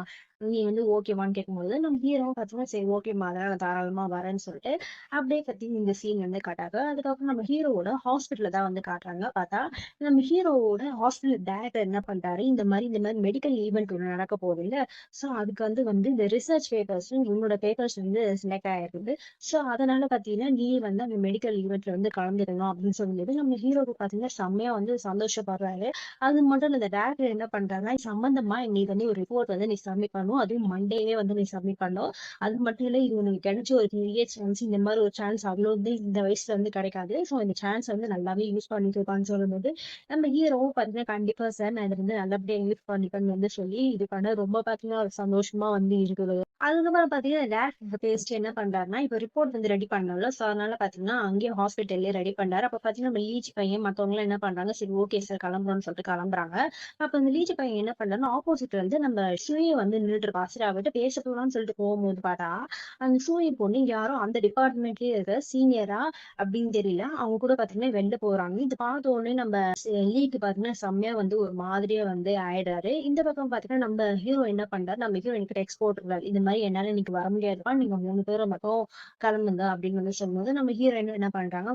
நீ வந்து ஓகேவான்னு கேட்கும்போது நம்ம ஹீரோவும் பாத்தீங்கன்னா சரி ஓகேமா அதெல்லாம் நான் தாராளமா வரேன்னு சொல்லிட்டு அப்படியே பத்தி இந்த சீன் வந்து காட்டாங்க. அதுக்கப்புறம் நம்ம ஹீரோவோட ஹாஸ்பிட்டல்ல தான் வந்து காட்டுறாங்க. பார்த்தா நம்ம ஹீரோவோட ஹாஸ்பிட்டல் டைரக்டர் என்ன பண்றாரு இந்த மாதிரி மெடிக்கல் ஈவென்ட் ஒன்று நடக்க போகுது இல்ல சோ அதுக்கு வந்து இந்த ரிசர்ச் பேப்பர்ஸ் உன்னோட பேப்பர்ஸ் வந்து செலக்ட் ஆயிருக்குது. சோ அதனால பாத்தீங்கன்னா நீ வந்து அந்த மெடிக்கல் ஈவென்ட்ல வந்து கலந்துக்கணும் அப்படின்னு சொல்லும்போது நம்ம ஹீரோக்கு பாத்தீங்கன்னா செம்மையா வந்து சந்தோஷப்படுறாரு. அது மட்டும் இல்ல இந்த டைரக்டர் என்ன பண்றாருன்னா இது சம்பந்தமா நீ வந்து ஒரு ரிப்போர்ட் வந்து நீ சப்மிட் பண்ணும் அதுவும் மண்டேவே வந்து நீ சப்மிட் பண்ணும். அது மட்டும் இல்ல இது உனக்கு கிடைச்ச ஒரு பெரிய சான்ஸ். இந்த மாதிரி ஒரு சான்ஸ் அவ்வளவு வந்து இந்த வயசுல வந்து கிடைக்காது. சோ இந்த சான்ஸ் வந்து நல்லாவே யூஸ் பண்ணிருப்பான்னு சொல்லும்போது நம்ம ஹீரோவும் பாத்தீங்கன்னா கண்டிப்பா சார் நான் இதை வந்து நல்லபடியா யூஸ் பண்ணிப்பேன்னு வந்து சொல்லி இது பண்ண ரொம்ப பாத்தீங்கன்னா ஒரு சந்தோஷமா வந்து இருக்குது. அதுக்கப்புறம் பாத்தீங்கன்னா டேரக்டர் பேசிட்டு என்ன பண்றாருன்னா இப்ப ரிப்போர்ட் வந்து ரெடி பண்ணல சோ அதனால பாத்தீங்கன்னா அங்கேயே ஹாஸ்பிட்டல்லே ரெடி பண்றாரு. அப்ப பாத்தீங்கன்னா நம்ம லீச் பையன் மத்தவங்க எல்லாம் என்ன பண்றாங்க சரி ஓகே சார் கிளம்புறோம்னு சொல்லிட்டு கிளம்புறாங்க. அப்ப இந்த லீச் பையன் என்ன பண்றாருன்னா ஆப்போசிட்ல வந்து நம்ம சூரிய வந்து நின்றுட்டு இருக்கா. சரி அவர்கிட்ட பேச போலாம்னு சொல்லிட்டு போகும்போது பார்த்தா அந்த சூரிய பொண்ணு யாரோ அந்த டிபார்ட்மெண்ட்லயே இருக்க சீனியரா அப்படின்னு தெரியல அவங்க கூட பாத்தீங்கன்னா வெளில போறாங்க. இது பார்த்த உடனே நம்ம லீக்கு பாத்தீங்கன்னா செம்மையா வந்து ஒரு மாதிரியா வந்து ஆயிடுறாரு. இந்த பக்கம் பாத்தீங்கன்னா நம்ம ஹீரோ என்ன பண்றாரு நம்ம ஹீரோயின் கிட்ட எக்ஸ்போர்ட் இந்த மாதிரி என்னால இன்னைக்கு வர முடியாதுப்பா, நீங்க 3 பேரும் மட்டும் கிளம்புங்க அப்படின்னு வந்து சொல்லும்போது நம்ம ஹீரோயின் என்ன பண்றாங்க,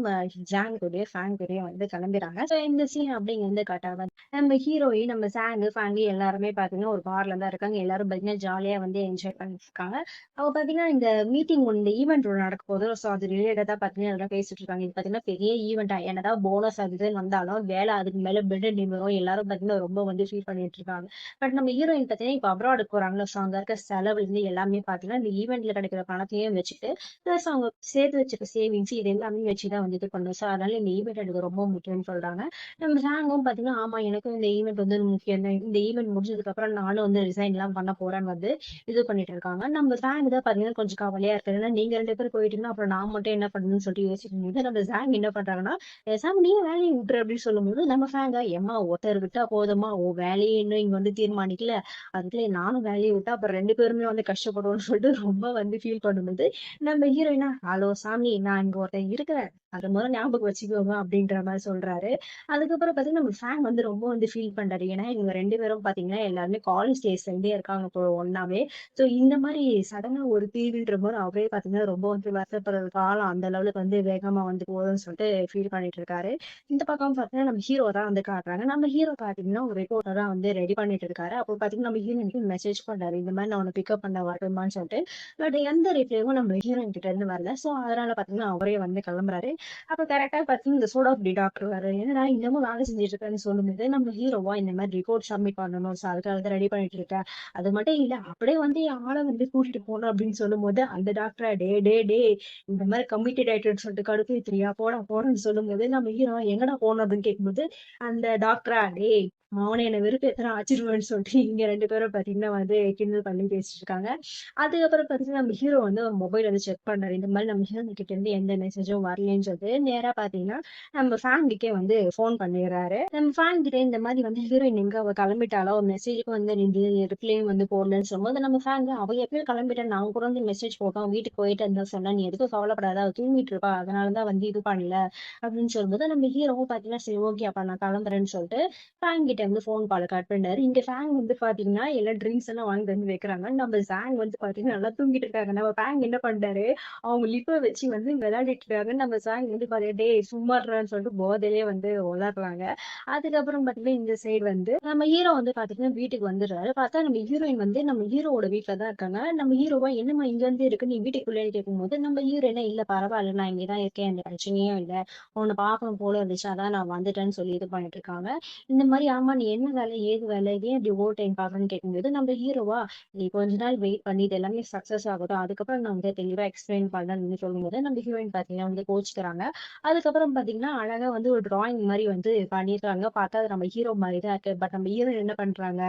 ஜாங் கூடயே ஃபேங் கூடயே வந்து கிளம்பிடுறாங்க. ஸோ இந்த சீன் அப்படிங்க வந்து காட்டாங்க. நம்ம ஹீரோயின், நம்ம சாங், ஃபேங்கி எல்லாருமே பாத்தீங்கன்னா ஒரு பார்ல தான் இருக்காங்க. எல்லாரும் பாத்தீங்கன்னா ஜாலியா வந்து என்ஜாய் பண்ணிட்டு இருக்காங்க. அப்ப பாத்தீங்கன்னா இந்த மீட்டிங் ஒண்ணு ஈவென்ட் ஒண்ணு நடக்க போகுது. ஸோ அது ரிலேட்டடா பாத்தீங்கன்னா அதெல்லாம் பேசிட்டு இருக்காங்க. இது பாத்தீங்கன்னா பெரிய ஈவெண்டா, என்னதான் போனஸ் அது இதுன்னு வந்தாலும் வேலை அதுக்கு மேல பெட் நிமிரும். எல்லாரும் பாத்தீங்கன்னா ரொம்ப வந்து ஃபீல் பண்ணிட்டு இருக்காங்க. பட் நம்ம ஹீரோயின் பாத்தீங்கன்னா இப்ப அப்ராடுக்கு போறாங்கல்ல, ஸோ அங்க இருக்க செலவுல இருந்து எல்லாமே பாத்தீங்கன்னா இந்த ஈவென்ட்ல கிடைக்கிற பணத்தையும் வச்சுட்டு பிளஸ் அவங்க சேர்த்து வச்சிருக்க சேவிங்ஸ் இது எல்லாமே வச்சுதான் வந்து இது பண்ணும். ஸோ அதனால இந்த ஈவெண்ட் எனக்கு ரொம்ப முக்கியம்னு சொல்றாங்க. நம்ம சாங்கும் பாத்தீங்கன்னா ஆமா எனக்கும் இந்த ஈவெண்ட் வந்து முக்கியம் தான். இந்த ஈவெண்ட் முடிஞ்சதுக்கு அப்புறம் நானும் வந்து ரிசைன் எல்லாம் பண்ண போறேன்னு வந்து இது பண்ணிட்டு இருக்காங்க. நம்ம சாங் தான் பாத்தீங்கன்னா கொஞ்சம் கவலையா இருக்கு. ஏன்னா நீங்க 2 பேர் போயிட்டீங்கன்னா அப்புறம் நான் மட்டும் என்ன பண்ணணும்னு சொல்லிட்டு யோசிக்கும் போது நம்ம சாங் என்ன பண்றாங்கன்னா, சாங் நீங்க வேலையை விட்டுரு அப்படின்னு சொல்லும்போது நம்ம சாங்க ஏமா ஒருத்தர் விட்டா போதுமா, ஓ வேலையை இன்னும் இங்க வந்து தீர்மானிக்கல, அதுக்குள்ள நானும் வேலையை விட்டா அப்புறம் 2 பேருமே வந்து கஷ்டப்படுவோம்னு சொல்லிட்டு ரொம்ப வந்து ஃபீல் பண்ணும்போது நம்ம ஹீரோயினா, ஹலோ சாமி நான் இங்க ஒருத்தன் இருக்கிறேன், அத முதல்ல ஞாபகம் வச்சுக்கோங்க அப்படின்ற மாதிரி சொல்றாரு. அதுக்கப்புறம் பாத்தீங்கன்னா நம்ம ஃபேன் வந்து ரொம்ப வந்து ஃபீல் பண்றாரு. ஏன்னா இவங்க 2 பேரும் பாத்தீங்கன்னா எல்லாருமே காலேஜ் டேஸ்ல இருந்தே இருக்காங்க இப்போ ஒண்ணாவே. சோ இந்த மாதிரி சடனா ஒரு தீவுன்ற போது அவரே பாத்தீங்கன்னா ரொம்ப வந்து வருத்தப்படுற காலம் அந்த லெவலுக்கு வந்து வேகமா வந்து போகுதுன்னு சொல்லிட்டு ஃபீல் பண்ணிட்டு இருக்காரு. இந்த பக்கம் பாத்தீங்கன்னா நம்ம ஹீரோ தான் வந்து காட்டுறாங்க. நம்ம ஹீரோ பாத்தீங்கன்னா ஒரு ரிப்போர்ட்டரா வந்து ரெடி பண்ணிட்டு இருக்காரு. அப்போ பாத்தீங்கன்னா நம்ம ஹீரோனுக்கு மெசேஜ் பண்றாரு, இந்த மாதிரி நான் உன்னை பிக்கப் பண்ண வரட்டுமான்னு சொல்லிட்டு. பட் எந்த ரிப்ளையும் நம்ம ஹீரோயின் கிட்ட இருந்து வரல. சோ அதனால பாத்தீங்கன்னா அவரே வந்து கிளம்புறாரு. அப்ப கரெக்டா பாத்தீங்கன்னா இந்த சோடாபுடி டாக்டர் வராரு. என்னடா இன்னமும் வேலை செஞ்சுட்டு இருக்கேன்னு சொல்லும்போது நம்ம ஹீரோவா இந்த மாதிரி ரிப்போர்ட் சப்மிட் பண்ணணும், சோ அதுக்காக தான் ரெடி பண்ணிட்டு இருக்கேன். அது மட்டும் இல்ல அப்படியே வந்து என் ஆளை வந்து கூட்டிட்டு போகணும் அப்படின்னு சொல்லும்போது அந்த டாக்டரா டே டே டே இந்த மாதிரி கமிட்டட் ஆயிட்டுன்னு சொல்லிட்டு கடுப்பு ஏத்துறியா, போடா போடான்னு சொல்லும்போது நம்ம ஹீரோ எங்கடா போகணும் அப்படின்னு கேட்கும்போது அந்த டாக்டரா டேய் அவனை என்ன வெறுப்பேத்தனா ஆச்சிருவேன்னு சொல்லிட்டு இங்க 2 பேரும் பாத்தீங்கன்னா வந்து கிண்டல் பண்ணி பேசிட்டு இருக்காங்க. அதுக்கப்புறம் பாத்தீங்கன்னா நம்ம ஹீரோ வந்து ஒரு மொபைல் வந்து செக் பண்றாரு. இந்த மாதிரி நம்ம ஹீரோ கிட்ட இருந்து எந்த மெசேஜும் வரலன்னு சொல்லிட்டு நேரா பாத்தீங்கன்னா நம்ம ஃபேமிலிக்கே வந்து ஃபோன் பண்ணிடுறாரு. நம்ம ஃபேன் கிட்ட இந்த மாதிரி வந்து ஹீரோயின் எங்க அவ கிளம்பிட்டாலோ, ஒரு மெசேஜுக்கு வந்து ரிப்ளையும் வந்து போடலன்னு சொல்லும்போது நம்ம ஃபேன் அவ எப்பயும் கிளம்பிட்டா நான் கூட வந்து மெசேஜ் போட்டோம் வீட்டுக்கு போயிட்டு இருந்தா சொன்னா, நீ எதுக்கும் கவலைப்படாத, அவ தூங்கிட்டு இருப்பா அதனாலதான் வந்து இது பண்ணல அப்படின்னு சொல்லும்போது நம்ம ஹீரோவும் பாத்தீங்கன்னா சரி ஓகே அப்ப நான் கிளம்புறேன்னு சொல்லிட்டு ஃபேங் கிட்ட வந்து ஃபோன் கால கட் பண்ணாரு. இங்க ஃபேங் வந்து பாத்தீங்கன்னா எல்லா ட்ரிங்க்ஸ் எல்லாம் வாங்கிட்டு வந்து வைக்கிறாங்க. நம்ம சாங் வந்து பாத்தீங்கன்னா நல்லா தூங்கிட்டு இருக்காங்க. நம்ம ஃபேங் என்ன பண்றாரு, அவங்க லிப்ப வச்சு வந்து விளையாடிட்டு இருக்காங்க. நம்ம சாங் வந்து பாத்தீங்கன்னா டேய் சும்மா இருடான்னு சொல்லிட்டு போதையிலே வந்து உளறாங்க. அதுக்கப்புறம் பாத்தீங்கன்னா இந்த சைடு வந்து நம்ம ஹீரோ வந்து பாத்தீங்கன்னா வீட்டுக்கு வந்துடுறாரு. பார்த்தா நம்ம ஹீரோயின் வந்து நம்ம ஹீரோவோட வீட்டுல தான் இருக்காங்க. நம்ம ஹீரோவா என்னம்மா இங்க வந்து இருக்கு, நீ வீட்டுக்குள்ளே கேட்கும்போது நம்ம ஹீரோயினா இல்ல பரவாயில்ல நான் இங்கதான் இருக்கேன், எந்த பிரச்சனையும் இல்ல, உன்னை பார்க்கணும் போல இருந்துச்சு அதான் நான் வந்துட்டேன்னு சொல்லி இது பண்ணிட்டு இருக்காங்க. இந்த மாதிரி ஆமா நீ என்ன வேலை ஏது வேலை ஏன் இப்படி ஓவர் டைம் பாக்குறேன்னு கேட்கும்போது நம்ம ஹீரோவா நீ கொஞ்ச நாள் வெயிட் பண்ணி இது எல்லாமே சக்சஸ் ஆகட்டும் அதுக்கப்புறம் நான் வந்து தெளிவா எக்ஸ்பிளைன் பண்ணேன்னு சொல்லும்போது நம்ம ஹீரோயின் பாத்தீங்கன்னா வந்து கோச்சுக்கிறாங்க. அதுக்கப்புறம் பாத்தீங்கன்னா அழகா வந்து ஒரு டிராயிங் மாதிரி வந்து பண்ணிருக்காங்க. பார்த்தா அது நம்ம ஹீரோ மாதிரி தான் இருக்கு. பட் நம்ம ஹீரோ என்ன பண்றாங்க,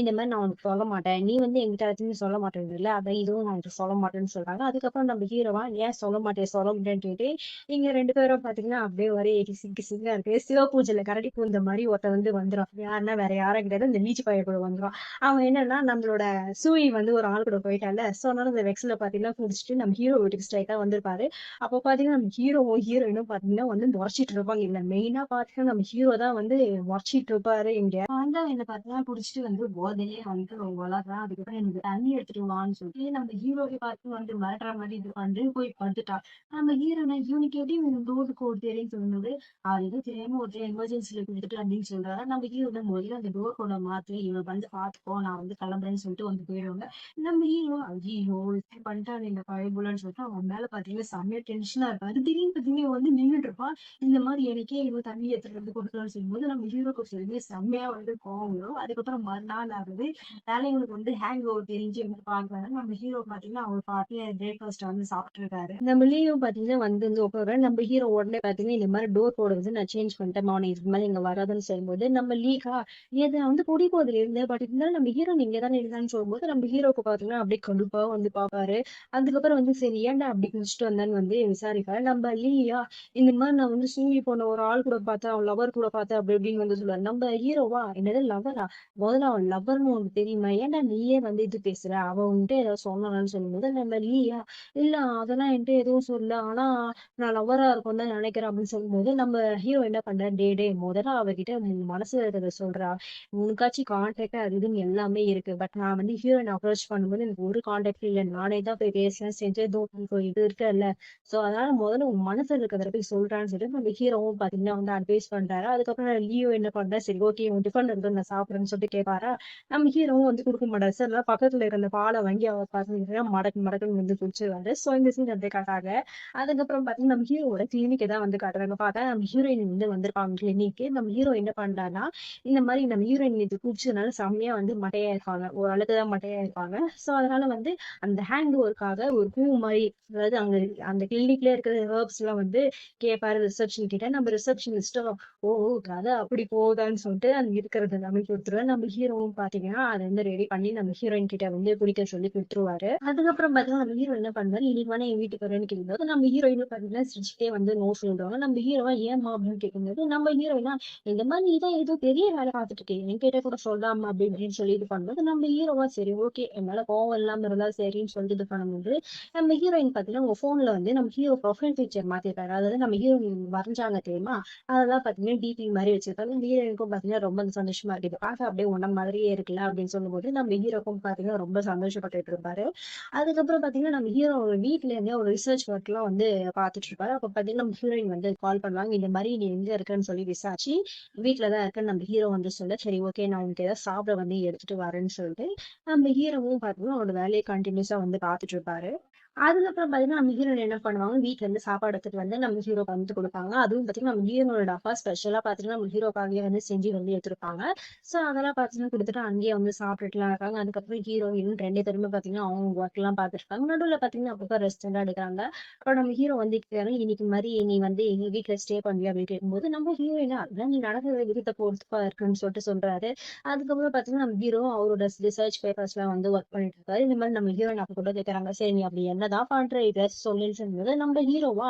இந்த மாதிரி நான் உனக்கு சொல்ல மாட்டேன், நீ வந்து எங்கிட்ட எதுவுமே சொல்ல மாட்டேங்கல, அதான் இதுவும் நான் உனக்கு சொல்ல மாட்டேன்னு சொல்றாங்க. அதுக்கப்புறம் நம்ம ஹீரோவா ஏன் சொல்ல மாட்டேன்னு கேட்டு இங்க 2 பேரும் பாத்தீங்கன்னா அப்படியே ஒரே சிங்கு சிங்கா இருக்கு. சிவபூஜையில கரடி பூந்த மாதிரி ஒருத்தன் வந்து வந்துரும். யாருன்னா வேற யாரும் கிடையாது, இந்த லீச்சு பையன் கூட வந்துரும். அவன் என்னன்னா நம்மளோட சூய் வந்து ஒரு ஆள் கூட போயிட்டால, சோ அதனால இந்த வெக்ஸ்ல பாத்தீங்கன்னா குடிச்சிட்டு நம்ம ஹீரோ வீட்டுக்கு ஸ்ட்ரைட்டா வந்திருப்பாரு. அப்போ பாத்தீங்கன்னா நம்ம ஹீரோவும் ஹீரோயினும் பாத்தீங்கன்னா வந்து முறைச்சிட்டு இருப்பாங்க. இல்ல மெயினா பாத்தீங்கன்னா நம்ம ஹீரோ தான் வந்து முறைச்சிட்டு இருப்பாரு. இங்க வந்து என்ன பாத்தீங்கன்னா குடிச்சிட்டு வந்து போதையிலே வந்து வளர்றான். அதுக்கப்புறம் எனக்கு தண்ணி எடுத்துட்டு வான்னு சொல்லிட்டு நம்ம ஹீரோவை பார்த்து வந்து மிரட்டுற மாதிரி இது வந்து போய் படுத்துட்டா. நம்ம ஹீரோனை இவனுக்கு எப்படி ரோடு கோட் தெரியும் சொல்லும்போது அது எதுவும் தெரியாம ஒரு எமர்ஜென்சில கொடுத்துட்டு அப்படின்னு சொல்றாரு. நம்ம ஹீரோ முதல்ல அந்த டோர் கோட மாத்தி இவன் வந்து பாத்துக்கோ நான் வந்து கிளம்புறேன்னு சொல்லிட்டு வந்து போயிடுவாங்க. நம்ம ஹீரோ ஐயோ இப்படி பண்ணிட்டாரு இந்த பயபுலன்னு சொல்லிட்டு அவன் மேல பாத்தீங்கன்னா செம்மையா டென்ஷனா இருப்பாரு. திடீர்னு பாத்தீங்கன்னா இவன் வந்து நின்றுட்டு இருப்பான். இந்த மாதிரி எனக்கே இவன் தண்ணி எடுத்துட்டு வந்து கொடுக்கலாம்னு சொல்லும்போது நம்ம ஹீரோக்கு சொல்லி செம்மையா வந்து கோவம் வரும். அதுக்கப்புறம் மறுநாள் ஆகுது, வேலைங்களுக்கு வந்து ஹேங் ஓவர் தெரிஞ்சு வந்து பாக்குறாங்க. நம்ம ஹீரோ பாத்தீங்கன்னா அவர் பாட்டி பிரேக்ஃபாஸ்ட் வந்து சாப்பிட்டு இருக்காரு. நம்ம லீவும் பாத்தீங்கன்னா வந்து உட்கார நம்ம ஹீரோ உடனே பாத்தீங்கன்னா இந்த மாதிரி டோர் கோட வந்து நான் சேஞ்ச் பண்ணிட்டேன் மார்னிங் இதுக்கு மேல இங்க வராதுன்னு சொல்லும்போது நம்ம லீகா ஏது வந்து குடி போதில் இருந்தேன். பட் இருந்தாலும் நம்ம ஹீரோ இங்க தானே இருந்தான்னு சொல்லும்போது நம்ம ஹீரோக்கு பாத்தீங்கன்னா அப்படியே கடுப்பா வந்து பாப்பாரு. அதுக்கப்புறம் வந்து சரி ஏன்டா அப்படி குடிச்சிட்டு வந்தான்னு வந்து விசாரிப்பாரு. நம்ம லீயா இந்த மாதிரி நான் வந்து சூழி போன ஒரு ஆள் கூட பார்த்தேன், அவன் லவர் கூட பார்த்தேன் அப்படி இப்படின்னு வந்து சொல்லுவாரு. நம்ம ஹீரோவா என்னது லவரா, முதல்ல அவன் லவர்னு உனக்கு தெரியுமா, ஏன்டா நீயே வந்து இது பேசுற, அவன் வந்துட்டு ஏதாவது சொன்னான்னு சொல்லும்போது நம்ம லீயா இல்ல அதெல்லாம் என்கிட்ட எதுவும் சொல்லல, ஆனா நான் லவ்வரா இருக்கும்னு தான் நினைக்கிறேன் அப்படின்னு சொல்லும்போது நம்ம ஹீரோ என்ன பண்றாரு, டே டே முதல்ல அவகிட்ட உன் மனசுல இருக்கிறத சொல்றா. உனக்காச்சும் கான்டாக்ட் அது இதுன்னு எல்லாமே இருக்கு. பட் நான் வந்து ஹீரோயின் அப்ரோச் பண்ணும்போது எனக்கு ஒரு கான்டாக்ட் இல்ல. நானே தான் போய் பேசுறேன் செஞ்சேன். இதோ இப்போ இது இருக்குல்ல. சோ அதனால முதல்ல உன் மனசுல இருக்கிறத போய் சொல்றான்னு சொல்லிட்டு நம்ம ஹீரோவும் பாத்தீங்கன்னா வந்து அட்வைஸ் பண்றாரு. அதுக்கப்புறம் லியோ என்ன பண்றா, சரி ஓகே உன் டிஃபன் இருக்கு நான் சாப்பிடுறேன்னு சொல்லிட்டு கேட்பாரா. நம்ம ஹீரோவும் வந்து குடுக்க மாட்டாரு. சார் பக்கத்துல இருக்க அந்த பாலை வாங்கி அவர் பாத்தீங்கன்னா மடக்கு மடக்குன்னு வந்து குடிச்சிருவாரு. சோ இந்த சீன் அப்படியே காட்டாங்க. அதுக்கப்புறம் பாத்தீங்கன்னா நம்ம ஹீரோவோட கிளினிக்கை தான் வந்து காட்டுறாங்க. பார்த்தா நம்ம ஹீரோயின் வந்து வந்திருப்பாங்க கிளினிக்கு. நம்ம ஹீரோ என்ன பண்றாருன்னா, இந்த மாதிரி நம்ம ஹீரோயின் இது குடிச்சதுனால செம்மையா வந்து மட்டையா இருப்பாங்க. ஓரளவுக்கு தான் மட்டையா இருப்பாங்க. சோ அதனால வந்து அந்த ஹேண்ட் ஒர்க்காக ஒரு பூ மாதிரி, அதாவது அங்க அந்த கிளினிக்ல இருக்கிற ஹெர்ப்ஸ் எல்லாம் வந்து கேட்பாரு ரிசப்ஷன் கிட்ட. நம்ம ரிசப்ஷனிஸ்டும் ஓ ஓ, கதை அப்படி போகுதான்னு சொல்லிட்டு அது இருக்கிறது எல்லாமே கொடுத்துருவாரு. நம்ம ஹீரோவும் பாத்தீங்கன்னா அதை வந்து ரெடி பண்ணி நம்ம ஹீரோயின் கிட்ட வந்து குடிக்க சொல்லி கொடுத்துருவாரு. அதுக்கப்புறம் பாத்தீங்கன்னா நம்ம ஹீரோ என்ன பண்ணுவாரு, இன்னைக்கு வேணா என் வீட்டுக்கு வரேன்னு கேட்கும்போது நம்ம ஹீரோயின் பாத்தீங்கன்னா சிரிச்சுட்டே வந்து நோ சொல்றாங்க. நம்ம ஹீரோவா ஏமா அப்படின்னு கேட்கும்போது நம்ம ஹீரோயினா இந்த மாதிரி நீ தான் ஏதோ பெரிய வேலை பார்த்துட்டு இருக்கே என்கிட்ட கூட சொல்லாம அப்படி இப்படின்னு சொல்லி இது பண்ணும்போது நம்ம ஹீரோவா சரி ஓகே என்னால கோவம் இல்லாம இருந்தா சரின்னு சொல்லிட்டு இது பண்ணும்போது நம்ம ஹீரோயின் பாத்தீங்கன்னா உங்க போன்ல வந்து நம்ம ஹீரோ ப்ரொஃபைல் பிக்சர் மாத்திருக்காரு. அதாவது நம்ம ஹீரோயின் வரைஞ்சாங்க தெரியுமா, அதெல்லாம் பாத்தீங்கன்னா டிபி மாதிரி வச்சிருக்காங்க. ஹீரோயினுக்கும் பாத்தீங்கன்னா ரொம்ப சந்தோஷமா இருக்கு. இது பார்க்க அப்படியே உன்ன மாதிரியே இருக்குல்ல அப்படின்னு சொல்லும்போது நம்ம ஹீரோக்கும் பாத்தீங்கன்னா ரொம்ப சந்தோஷப்பட்டுட்டு இருப்பாரு. அதுக்கப்புறம் பாத்தீங்கன்னா நம்ம ஹீரோ வீட்ல இருந்தே ஒரு ரிசர்ச் ஒர்க் எல்லாம் வந்து பாத்துட்டு இருப்பாரு. அப்ப பாத்தீங்கன்னா நம்ம ஹீரோயின் வந்து கால் பண்ணுவாங்க. இந்த மாதிரி நீ எங்க இருக்கன்னு சொல்லி விசாரிச்சு வீட்டுலதான் இருக்கேன்னு நம்ம ஹீரோ வந்து சொல்ல, சரி ஓகே நான் உனக்கு ஏதாவது சாப்பிட வந்து எடுத்துட்டு வரேன்னு சொல்லிட்டு நம்ம ஹீரோவும் பாத்தீங்கன்னா அவரோட வேலையை கண்டினியூஸா வந்து பாத்துட்டு இருப்பாரு. அதுக்கப்புறம் பாத்தீங்கன்னா நம்ம ஹீரோயின் என்ன பண்ணுவாங்க, வீட்ல இருந்து சாப்பாடு எடுத்துட்டு வந்து நம்ம ஹீரோக்கு வந்து கொடுப்பாங்க. அதுவும் பாத்தீங்கன்னா நம்ம ஹீரோனோட அப்பா ஸ்பெஷலா பாத்தீங்கன்னா நம்ம ஹீரோக்காகவே வந்து செஞ்சு வந்து எடுத்திருப்பாங்க. சோ அதெல்லாம் பாத்தீங்கன்னா கொடுத்துட்டு அங்கேயே வந்து சாப்பிட்டுட்டுலாம் இருக்காங்க. அதுக்கப்புறம் ஹீரோயின் 2 பேருமே பாத்தீங்கன்னா அவங்க ஒர்க் எல்லாம் பாத்துட்டு இருக்காங்க. நடுவுல பாத்தீங்கன்னா அப்பப்ப ரெஸ்ட் எல்லாம் எடுக்கிறாங்க. அப்புறம் நம்ம ஹீரோ வந்து கேக்குறாரு, இன்னைக்கு மாதிரி நீ வந்து எங்க வீட்டுல ஸ்டே பண்ணுவியா அப்படின்னு கேட்கும்போது நம்ம ஹீரோயினா அதெல்லாம் நீ நடக்கிற விதத்தை பொறுத்துப்பா இருக்குன்னு சொல்லிட்டு சொல்றாரு. அதுக்கப்புறம் பாத்தீங்கன்னா நம்ம ஹீரோ அவரோட ரிசர்ச் பேப்பர்ஸ் எல்லாம் வந்து ஒர்க் பண்ணிட்டு இருக்காரு. இந்த மாதிரி நம்ம ஹீரோயின் அப்ப கூட கேக்குறாங்க, சரி நீ அப்படி என்னதான் பண்ற இதாச்சும் சொல்லுன்னு சொல்லும்போது நம்ம ஹீரோவா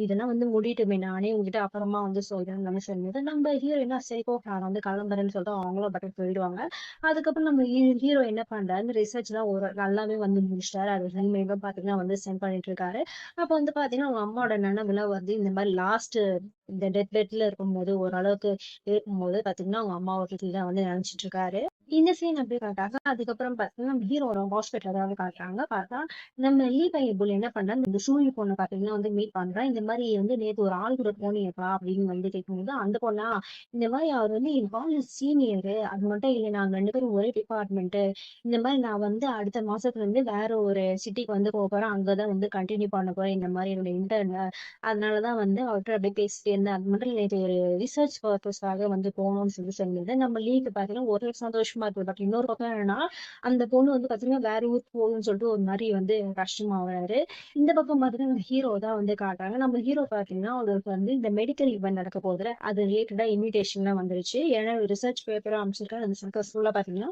இதெல்லாம் வந்து முடியட்டுமே நானே உங்ககிட்ட அப்புறமா வந்து சொல்றேன்னு நம்ம சொல்லும்போது நம்ம ஹீரோயினா சரி போ நான் வந்து கிளம்புறேன்னு சொல்லிட்டு அவங்களும் பட்டு போயிடுவாங்க. அதுக்கப்புறம் நம்ம ஹீரோ என்ன பண்றாரு, இந்த ரிசர்ச் எல்லாம் ஒரு நல்லாவே வந்து முடிச்சிட்டாரு. அது ரெண்டுமே பாத்தீங்கன்னா வந்து சென்ட் பண்ணிட்டு இருக்காரு. அப்ப வந்து பாத்தீங்கன்னா அவங்க அம்மாவோட நினைவுல வந்து இந்த மாதிரி லாஸ்ட் இந்த டெத் பெட்ல இருக்கும்போது ஓரளவுக்கு இருக்கும்போது பாத்தீங்கன்னா அவங்க அம்மாவை பத்தி தான் வந்து நினைச்சிட்டு இருக்காரு. இந்த சீன் அப்படியே காட்டாங்க. அதுக்கப்புறம் பாத்தீங்கன்னா நம்ம ஹீரோட ஹாஸ்பிட்டல் ஏதாவது காட்டுறாங்க. பார்த்தா நம்ம லீ பையன் என்ன பண்றாரு, இந்த சூரிய பொண்ணை பாத்தீங்கன்னா வந்து மீட் பண்றான். இந்த மாதிரி வந்து நேத்து ஒரு ஆள் கூட போனீங்கப்பா அப்படின்னு வந்து கேட்கும்போது அந்த பொண்ணா இந்த மாதிரி அவர் வந்து என் காலேஜ் சீனியரு, அது மட்டும் இல்லை நாங்க 2 பேரும் ஒரே டிபார்ட்மெண்ட். இந்த மாதிரி நான் வந்து அடுத்த மாசத்துல இருந்து வேற ஒரு சிட்டிக்கு வந்து போக போறேன். அங்கதான் வந்து கண்டினியூ பண்ண போறேன் இந்த மாதிரி என்னோட இன்டர்ன். அதனாலதான் வந்து அவர்கிட்ட அப்படியே பேசிட்டே இருந்தேன். அது மட்டும் இல்லை இது ஒரு ரிசர்ச் பர்பஸ்க்காக வந்து போகணும்னு சொல்லி சொல்லியிருந்தேன். நம்ம லீக்கு பாத்தீங்கன்னா ஒரு சந்தோஷமா இருக்கு. பட் இன்னொரு பக்கம் என்னன்னா அந்த பொண்ணு வந்து பாத்தீங்கன்னா வேற ஊருக்கு போகுதுன்னு சொல்லிட்டு ஒரு மாதிரி வந்து கஷ்டமா வராரு. இந்த பக்கம் பாத்தீங்கன்னா ஹீரோ தான் வந்து காட்டுறாங்க. நம்ம ஹீரோ பாத்தீங்கன்னா அவருக்கு வந்து இந்த மெடிக்கல் ஈவெண்ட் நடக்க போகுதுல அது ரிலேட்டடா இன்விடேஷன்லாம் வந்துருச்சு. ஏன்னா ரிசர்ச் பேப்பரும் அமைச்சிருக்காரு. அந்த சக்சஸ்ஃபுல்லா பாத்தீங்கன்னா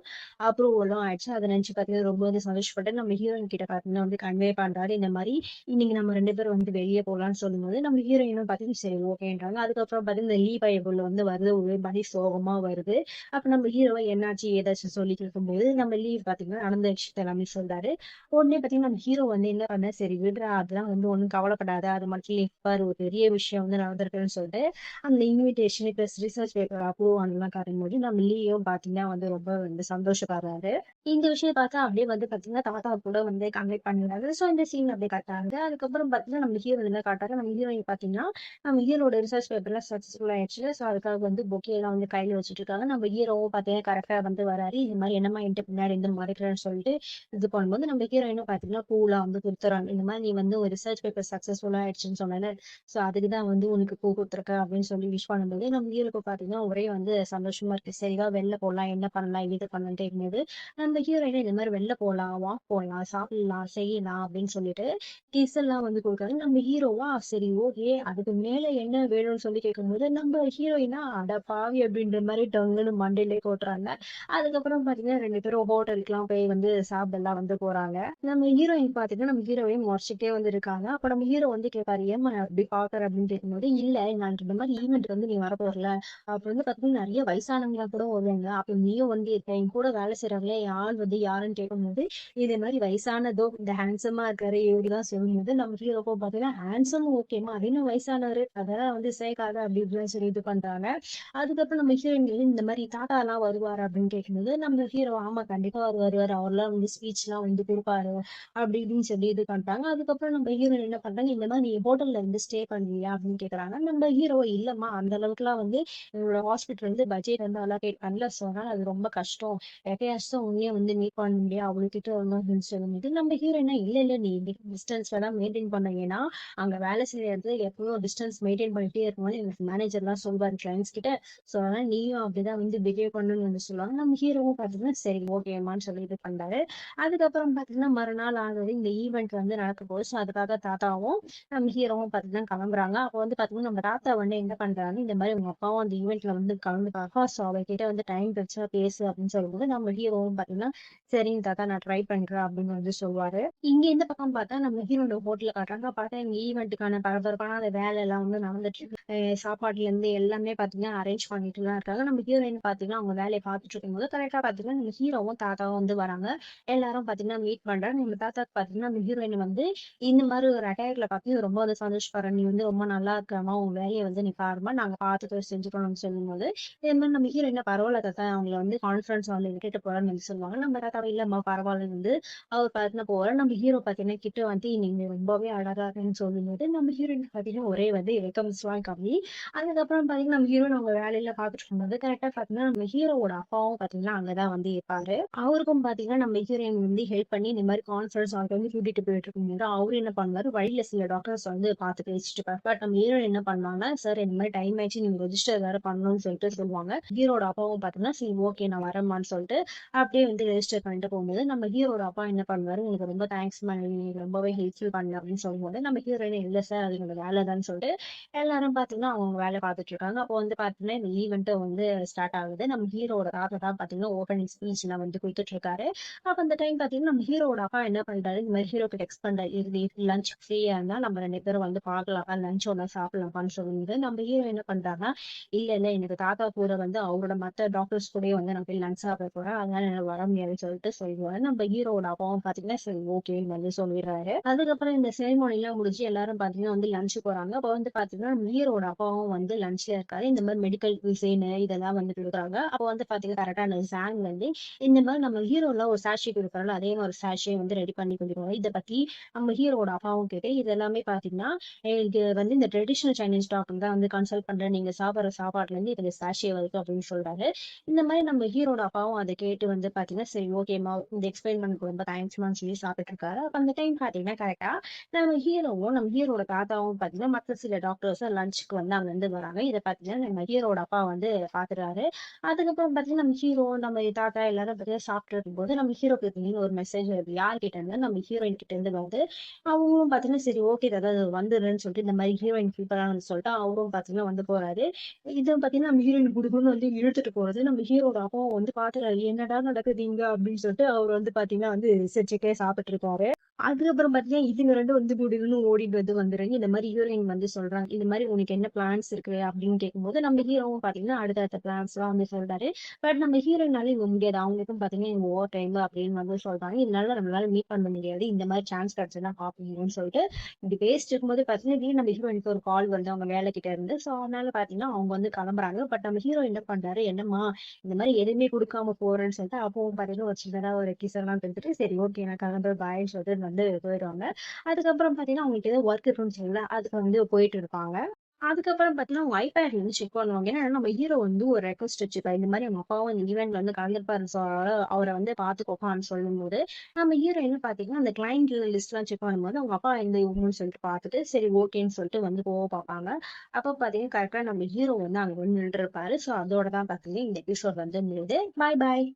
அப்ரூவலும் ஆயிடுச்சு. அதை நினைச்சு பாத்தீங்கன்னா ரொம்ப வந்து சந்தோஷப்பட்டு நம்ம ஹீரோயின் கிட்ட பாத்தீங்கன்னா வந்து கன்வே பண்றாரு. இந்த மாதிரி இன்னைக்கு நம்ம 2 பேரும் வந்து வெளியே போகலாம்னு சொல்லும்போது நம்ம ஹீரோயினும் பாத்தீங்கன்னா சரி ஓகேன்றாங்க. அதுக்கப்புறம் பாத்தீங்கன்னா இந்த லீ பைபிள் வந்து வருது, ஒரு மாதிரி சோகமா வருது. அப்ப நம்ம ஹீரோவை என்னாச்சு ஏதாச்சும் சொல்லி கேட்கும்போது நம்ம லீவ் பாத்தீங்கன்னா நடந்த விஷயத்த எல்லாமே சொல்றாரு. உடனே பாத்தீங்கன்னா நம்ம ஹீரோ வந்து என்ன பண்ண, சரி விடுறா அதெல்லாம் வந்து ஒண்ணும் கவலைப்படாத, அது மட்டும் பாரு ஒரு பெரிய விஷயம் வந்து நடந்திருக்குன்னு சொல்லிட்டு அந்த invitation plus research paper approve அதெல்லாம் காட்டும்போது நம்ம லீயும் பாத்தீங்கன்னா வந்து ரொம்ப வந்து சந்தோஷப்படுறாரு. இந்த விஷயம் பார்த்தா அப்படியே வந்து பாத்தீங்கன்னா தாத்தா கூட வந்து கன்வே பண்ணிடுறாரு. சோ இந்த சீன் அப்படியே காட்டுறாங்க. அதுக்கப்புறம் பாத்தீங்கன்னா நம்ம ஹீரோ என்ன காட்டுறாரு, நம்ம ஹீரோயின் பாத்தீங்கன்னா நம்ம ஹீரோட ரிசர்ச் பேப்பர்லாம் சக்சஸ்ஃபுல் ஆயிடுச்சு. சோ அதுக்காக வந்து பொக்கே எல்லாம் வந்து கையில வச்சுட்டு இருக்காங்க. நம்ம ஹீரோவும் பாத்தீங்கன்னா கரெக்டா வந்து வராரு. இது மாதிரி என்னமா என்கிட்ட பின்னாடி இருந்து மறைக்கிறேன்னு சொல்லிட்டு இது பண்ணும்போது நம்ம ஹீரோயினும் பாத்தீங்கன்னா பூலாம் வந்து கொடுத்துறாங்க. இந்த மாதிரி நீ வந்து ஒரு ரிசர்ச் பேப்பர் சக்சஸ்ஃபுல்லா ஆயிடுச்சுன்னு சொன்னேன். சோ அதுக்குதான் வந்து உனக்கு பூ கொடுத்துருக்கேன் அப்படின்னு சொல்லி விஷ் பண்ணும்போது நம்ம ஹீரோக்கு பாத்தீங்கன்னா ஒரே வந்து சந்தோஷமா இருக்கு. சரிவா வெளில போலாம் என்ன பண்ணலாம் இது பண்ணலான்ட்டு இருக்கும்போது நம்ம ஹீரோயினை இந்த மாதிரி வெளில போலாம் வாக் போலாம் சாப்பிடலாம் செய்யலாம் அப்படின்னு சொல்லிட்டு கிஸ் எல்லாம் வந்து கொடுக்காரு. நம்ம ஹீரோவா சரி ஓகே அதுக்கு மேல என்ன வேணும்னு சொல்லி கேட்கும்போது நம்ம ஹீரோயினா அட பாவி அப்படின்ற மாதிரி டங்குன்னு மண்டையிலே போட்டுறாங்க. அதுக்கப்புறம் பாத்தீங்கன்னா 2 பேரும் ஹோட்டலுக்குலாம் போய் வந்து சாப்பிடலாம் வந்து போறாங்க. நம்ம ஹீரோயின் பாத்தீங்கன்னா, நம்ம ஹீரோவையும் மொறச்சுக்கிட்டே வந்து இருக்காங்க. அப்ப நம்ம ஹீரோ வந்து கேட்பாரு, "ஏம்மா அப்படி பாக்குற?" அப்படின்னு கேட்கும்போது, "இல்ல நான் இந்த மாரி ஈவென்ட் வந்து நீ வரப்போறல, அப்ப வந்து பாத்தீங்கன்னா நெறைய வயசானவங்களா கூட வருவாங்க. அப்ப நீயும் வந்து இருக்க. என் கூட வேலை செய்றவங்களே என் ஆள் வந்து யாருன்னு கேட்கும்போது, இதே மாரி வயசானதோ இந்த ஹேண்ட்ஸமா இருக்காரு இவருதான் சொல்லும்போது, நம்ம ஹீரோக்கும் பாத்தீங்கன்னா, "ஹேண்ட்ஸம் ஓகேம்மா. அது என்ன வயசானவரு? அதெல்லாம் வந்து சேர்க்காத" அப்படி இப்படின்னு சொல்லி இது பண்றாங்க. அதுக்கப்புறம் நம்ம ஹீரோயின் இந்த மாரி தாத்தாலாம் வருவாரா? அப்படின்னு கேட்கும்போது, நம்ம ஹீரோ ஆமா கண்டிப்பா வருவாரு. அவர்லாம் வந்து ஸ்பீச்லாம் வந்து குடுப்பாரு. அப்படி இப்படின்னு சொல்லி இது பண்றாங்க. அதுக்கப்புறம் நம்ம ஹீரோயின் என்ன பண்றாங்க, இந்த மாரி நீ ஹோட்டல்ல வந்து ஸ்டே பண்ணுவியா? அப்படின்னு கேட்கறாங்க. நம்ம ஹீரோ இல்லம்மா அந்த அளவுக்குலாம் வந்து எங்களோட ஹாஸ்பிட்டல் வந்து பட்ஜெட் வந்து அலோகேட் பண்ணல. ஸோ அதனால அது ரொம்ப கஷ்டம். எப்பயாச்சும் உன்னையே வந்து மீட் பண்ண முடியும். அவ்வளோ கிட்ட வரணும் அப்படின்னு சொல்லும்போது, நம்ம ஹீரோயினா இல்ல இல்ல நீ டிஸ்டன்ஸ்ல தான் மெயின்டெயின் பண்ண. ஏன்னா, அங்க வேலை செய்ற இடத்துல எப்பவும் டிஸ்டன்ஸ் மெயின்டெயின் பண்ணிட்டே இருக்கணும்னு எனக்கு மேனேஜர்லாம் சொல்வாரு கிளையண்ட்ஸ் கிட்ட. ஸோ, அதனால நீயும் அப்படிதான் வந்து பிஹேவ் பண்ணணும்னு வந்து சொல்லுவாங்க. நம்ம ஹீரோவும் பார்த்தீங்கன்னா, சரி ஓகேம்மான்னு சொல்லி இது பண்றாரு. அதுக்கப்புறம் பார்த்தீங்கன்னா, மறுநாள் ஆகுது. இந்த ஈவென்ட் வந்து நடக்கப்போகுது. ஸோ, அதுக்காக தாத்தாவும், நம்ம ஹீரோவும் பார்த்தீங்கன்னா கிளம்புறாங்க. அப்போ வந்து பார்த்தீங்கன்னா, நம்ம தாத்தா வந்து என்ன பண்றாருன்னா, இந்த மாரி உங்க அப்பாவும் அந்த ஈவென்ட்ல வந்து கலந்துக்காக ஸோ, அவர்கிட்ட வந்து டைம் கிடைச்சா பேசு அப்படின்னு சொல்லும்போது, நம்ம ஹீரோவும் பார்த்தீங்கன்னா, சரிங்க தாத்தா நான் ட்ரை பண்றேன் அப்படின்னு வந்து சொல்லுவாரு. இங்க இந்த பக்கம் பார்த்தா நம்ம ஹீரோட ஹோட்டல காட்டுறாங்க. பார்த்தா இந்த ஈவென்ட்டுக்கான பரபரப்பான அந்த வேலைலாம் வந்து நடந்துட்டு இருக்கு. சாப்பாட்டுலேருந்து எல்லாமே பார்த்தீங்கன்னா, அரேஞ்ச் பண்ணிட்டு தான் இருக்காங்க. நம்ம ஹீரோயின் பார்த்தீங்கன்னா, அவங்க வேலைய பார்த்துட்டு இருக்கும்போது, கரெக்ட்டா பார்த்தீங்கன்னா, நம்ம ஹீரோவும், தாத்தாவும் வந்து வராங்க. எல்லாரும் பார்த்தீங்கன்னா, மீட் பண்றாங்க. நம்ம தாத்தாக்கு பார்த்தீங்கன்னா, நம்ம ஹீரோயின் வந்து இந்த மாரி ஒரு அட்டையர்ல பார்த்து ரொம்ப வந்து சந்தோஷப்படுறேன். "நீ வந்து ரொம்ப நல்லா இருக்கம்மா. உன் வேலைய வந்து நீ பாரும்மா. நாங்க பார்த்துட்டு செஞ்சுக்கிறோம்னு" சொல்லும்போது, இதே மாரி நம்ம ஹீரோயின "பரவால்ல தாத்தா, அவங்கள வந்து கான்ஃபரன்ஸ் ஹால்ல விட்டுட்டு போறேன்னு" வந்து சொல்லுவாங்க. நம்ம தாத்தா "இல்லம்மா பரவாயில்லன்னு" வந்து அவர் பாட்டுன்னு போவாரு. நம்ம ஹீரோ பார்த்தீங்கன்னா, கிட்ட வந்து "நீங்க ரொம்பவே அழகா இருக்கேன்னு" சொல்லும்போது, நம்ம ஹீரோயின் பார்த்தீங்கன்னா, ஒரே வந்து வெல்கம்ஸ்லாம் காமி அதுக்கப்புறம் பார்த்தீங்கன்னா, நம்ம ஹீரோயின் அவங்க வேலையில பார்த்துட்டு இருக்கும்போது, கரெக்ட்டா பார்த்தீங்கன்னா, நம்ம ஹீரோவோட அப்பாவும் பார்த்தீங்கன்னா, அங்க தான் வந்து இருப்பாரு. அவருக்கும் பார்த்தீங்கன்னா, நம்ம ஹீரோயின் வந்து ஹெல்ப் பண்ணி இந்த மாரி கான்ஃபரன்ஸ் ஹால்க்கு வந்து கூட்டிட்டு போயிட்டு இருக்கும்போது, அவரு என்ன பண்ணுவாரு, வழியில சில டாக்டர்ஸ் வந்து பார்த்து பேசிட்டு இருப்பாரு. பட் நம்ம ஹீரோயின் என்ன பண்ணுவாங்க, "சார் இந்த மாரி டைம் ஆயிடுச்சு. நீங்க ரெஜிஸ்டர் வேற பண்ணணும்னு" சொல்லிட்டு சொல்லுவாங்க. ஹீரோட அப்பாவும் பார்த்தீங்கன்னா, "சரி ஓகே நான் வரேம்மான்னு" சொல்லிட்டு அப்படியே வந்து ரெஜிஸ்டர் பண்ணிட்டு போகும்போது, நம்ம ஹீரோட அப்பா என்ன பண்ணுவாரு, "உனக்கு ரொம்ப தேங்க்ஸ்மா. நீ ரொம்பவே ஹெல்ப்ஃபுல் பண்ண" அப்படின்னு சொல்லும்போது, நம்ம ஹீரோயின் "இல்ல சார் அது என்னோட வேலை தான்னு" சொல்லிட்டு எல்லாரும் பார்த்தீங்கன்னா, அவங்க வேலைய பார்த்துட்டு இருக்காங்க. அப்போ வந்து பார்த்தீங்கன்னா, இந்த ஈவென்ட் வந்து ஸ்டார்ட் ஆகுது. நம்ம ஹீரோவோட தாத்தா தான் பார்த்தீங்கன்னா, ஓப்பனிங் ஸ்பீச்லாம் வந்து குடுத்துட்டு இருக்காரு. அப்ப அந்த டைம் பார்த்தீங்கன்னா, நம்ம ஹீரோவோட அப்பா என்ன பண்றாரு, இந்த மாரி ஹீரோக்கு டெக்ஸ்ட் பண்றாரு. "இது லஞ்ச் ஃப்ரீயா இருந்தா நம்ம 2 பேரும் வந்து பார்க்கலாம்ப்பா. லஞ்ச் ஒண்ணா சாப்பிடலாம்ப்பான்னு" சொல்லும்போது, நம்ம ஹீரோ என்ன பண்றாருன்னா, "இல்ல, இல்ல எனக்கு தாத்தா கூட வந்து அவரோட மத்த டாக்டர்ஸ் கூடயே வந்து நான் போய் லஞ்ச் சாப்பிட போறேன். அதனால என்னால வர முடியாதுன்னு" சொல்லிட்டு சொல்லுவாரு. நம்ம ஹீரோவோட அப்பாவும் பார்த்தீங்கன்னா, சரி ஓகேன்னு வந்து சொல்லிடுறாரு. அதுக்கப்புறம் இந்த செரிமோனிலாம் முடிஞ்சு எல்லாரும் பார்த்தீங்கன்னா வந்து லஞ்ச் போறாங்க. அப்ப வந்து பார்த்தீங்கன்னா, நம்ம ஹீரோவோட அப்பாவும் வந்து லஞ்ச்ல இருக்காரு. இந்த மாரி மெடிக்கல் குசைன் இதெல்லாம் வந்து குடுக்குறாங்க. அப்போ வந்து பார்த்தீங்கன்னா, கரெக்ட்டா அந்த சாங் வந்து இந்த மாரி நம்ம ஹீரோலாம் ஒரு சாஷி குடுக்குறார்ல, அதே மாரி ஒரு சாஷே வந்து ரெடி பண்ணி குடுக்குறாங்க. இத பத்தி நம்ம ஹீரோவோட அப்பாவும் கேட்டு, இது எல்லாமே பார்த்தீங்கன்னா, இது வந்து இந்த ட்ரெடிஷனல் சைனீஸ் டாக்டர் தான் வந்து கன்சல்ட் பண்றேன். நீங்க சாப்பிடுற சாப்பாட்டுலருந்து இதுல சாஷே வருது அப்படின்னு சொல்றாரு. இந்த மாரி நம்ம ஹீரோட அப்பாவும் அத கேட்டு வந்து பார்த்தீங்கன்னா, சரி ஓகேம்மா இந்த எக்ஸ்பிளைன் பண்ணதுக்கு ரொம்ப தேங்க்ஸ்மான்னு சொல்லி சாப்பிட்டுட்டு இருக்காரு. அப்ப அந்த டைம் பார்த்தீங்கன்னா, கரெக்ட்டா நம்ம ஹீரோவும், நம்ம ஹீரோட தாத்தாவும் பார்த்தீங்கன்னா, மத்த சில டாக்டர்ஸும் லஞ்சுக்கு வந்து அங்கருந்து வராங்க. இத பார்த்தீங்கன்னா, நம்ம ஹீரோட அப்பா வந்து பார்த்துறாரு. அதுக்கப்புறம் பார்த்தீங்கன்னா, நம்ம ஹீரோ, நம்ம தாத்தா எல்லாரும் பார்த்தீங்கன்னா சாப்பிட்டு இருக்கும்போது, நம்ம ஹீரோக்கு திடீர்னு ஒரு மெசேஜ் வருது. யார்கிட்ட இருந்து? நம்ம ஹீரோயின் கிட்ட இருந்து வருது. அவங்களும் பார்த்தீங்கன்னா, சரி ஓகே தாத்தா அது வந்துடுறேன்னு சொல்லிட்டு, இந்த மாரி ஹீரோயின் ஃபீல் பண்றாங்கன்னு சொல்லிட்டு, அவரும் பார்த்தீங்கன்னா வந்து போறாரு. இது பார்த்தீங்கன்னா, நம்ம ஹீரோயின் குடுகுடுன்னு வந்து இழுத்துட்டு போறது. நம்ம ஹீரோட அப்பாவும் வந்து பார்த்துறாரு. "என்னடா நடக்குது இங்க?" அப்படின்னு சொல்லிட்டு, அவரு வந்து பார்த்தீங்கன்னா வந்து சிரிச்சுட்டே சாப்பிட்டு இருக்காரு. அதுக்கப்புறம் பார்த்தீங்கன்னா, இதுங்க 2 வந்து குடுகுடுன்னு ஓடிட்டு வந்துருங்க. இந்த மாரி ஹீரோயின் வந்து சொல்றாங்க. "இது மாரி உனக்கு என்ன பிளான்ஸ் இருக்கு?" அப்படின்னு கேட்கும்போது, நம்ம ஹீரோவும் பார்த்தீங்கன்னா, அடுத்தடுத்த பிளான்ஸ்லாம் வந்து சொல்றாரு. பட் நம்ம ஹீரோயினால இங்க முடியாது. அவங்களுக்கும் பார்த்தீங்கன்னா, இங்க ஓவர் டைம் அப்படின்னு வந்து சொல்றாங்க. இதனால நம்மளால மீட் பண்ண முடியாது. இந்த மாரி சான்ஸ் கிடைச்சதுன்னா பார்ப்போம்ன்னு சொல்லிட்டு, இப்படி பேசிட்டு இருக்கும்போது பார்த்தீங்கன்னா, திடீர்னு நம்ம ஹீரோயினுக்கு ஒரு கால் வருது அவங்க வேலை கிட்ட இருந்து. ஸோ, அதனால பார்த்தீங்கன்னா, அவங்க வந்து கிளம்புறாங்க. பட் நம்ம ஹீரோ என்ன பண்றாரு, "என்னம்மா இந்த மாரி எதுவுமே குடுக்காம போறேன்னு" சொல்லிட்டு, அப்பவும் பார்த்தீங்கன்னா, ஒரு சின்னதா ஒரு கிஸ் எல்லாம் குடுத்துட்டு, "சரி ஓகே நான் கிளம்புறேன் பாய்ன்னு" சொல்லிட்டு வந்து போயிடுவாங்க. அதுக்கப்புறம் பார்த்தீங்கன்னா, அவங்களுக்கு ஏதோ ஒர்க் இருக்குன்னு சொன்னேன்ல, அதுக்கு வந்து போயிட்டு இருப்பாங்க. அதுக்கப்புறம் பார்த்தீங்கன்னா, அவங்க ஐபேட்ல வந்து செக் பண்ணுவாங்க. ஏன்னா, நம்ம ஹீரோ வந்து ஒரு ரெக்வெஸ்ட் வச்சுப்பாரு. இந்த மாரி அவங்க அப்பாவும் இந்த ஈவென்ட்ல வந்து கலந்துப்பாரு. ஸோ, அவர வந்து பார்த்துக்கோப்பான்னு சொல்லும்போது, நம்ம ஹீரோயின் பார்த்தீங்கன்னா, அந்த கிளையன்ட் லிஸ்ட்லாம் செக் பண்ணும்போது, அவங்க அப்பா இந்த இவங்கன்னு சொல்லிட்டு பார்த்துட்டு, சரி ஓகேன்னு சொல்லிட்டு வந்து போக பார்ப்பாங்க. அப்ப பார்த்தீங்கன்னா, கரெக்ட்டா நம்ம ஹீரோ வந்து அங்க வந்து நின்னுட்டுருப்பாரு. ஸோ, அதோட தான் பார்த்தீங்கன்னா, இந்த எபிசோட் வந்து முடியுது. பாய் பாய்.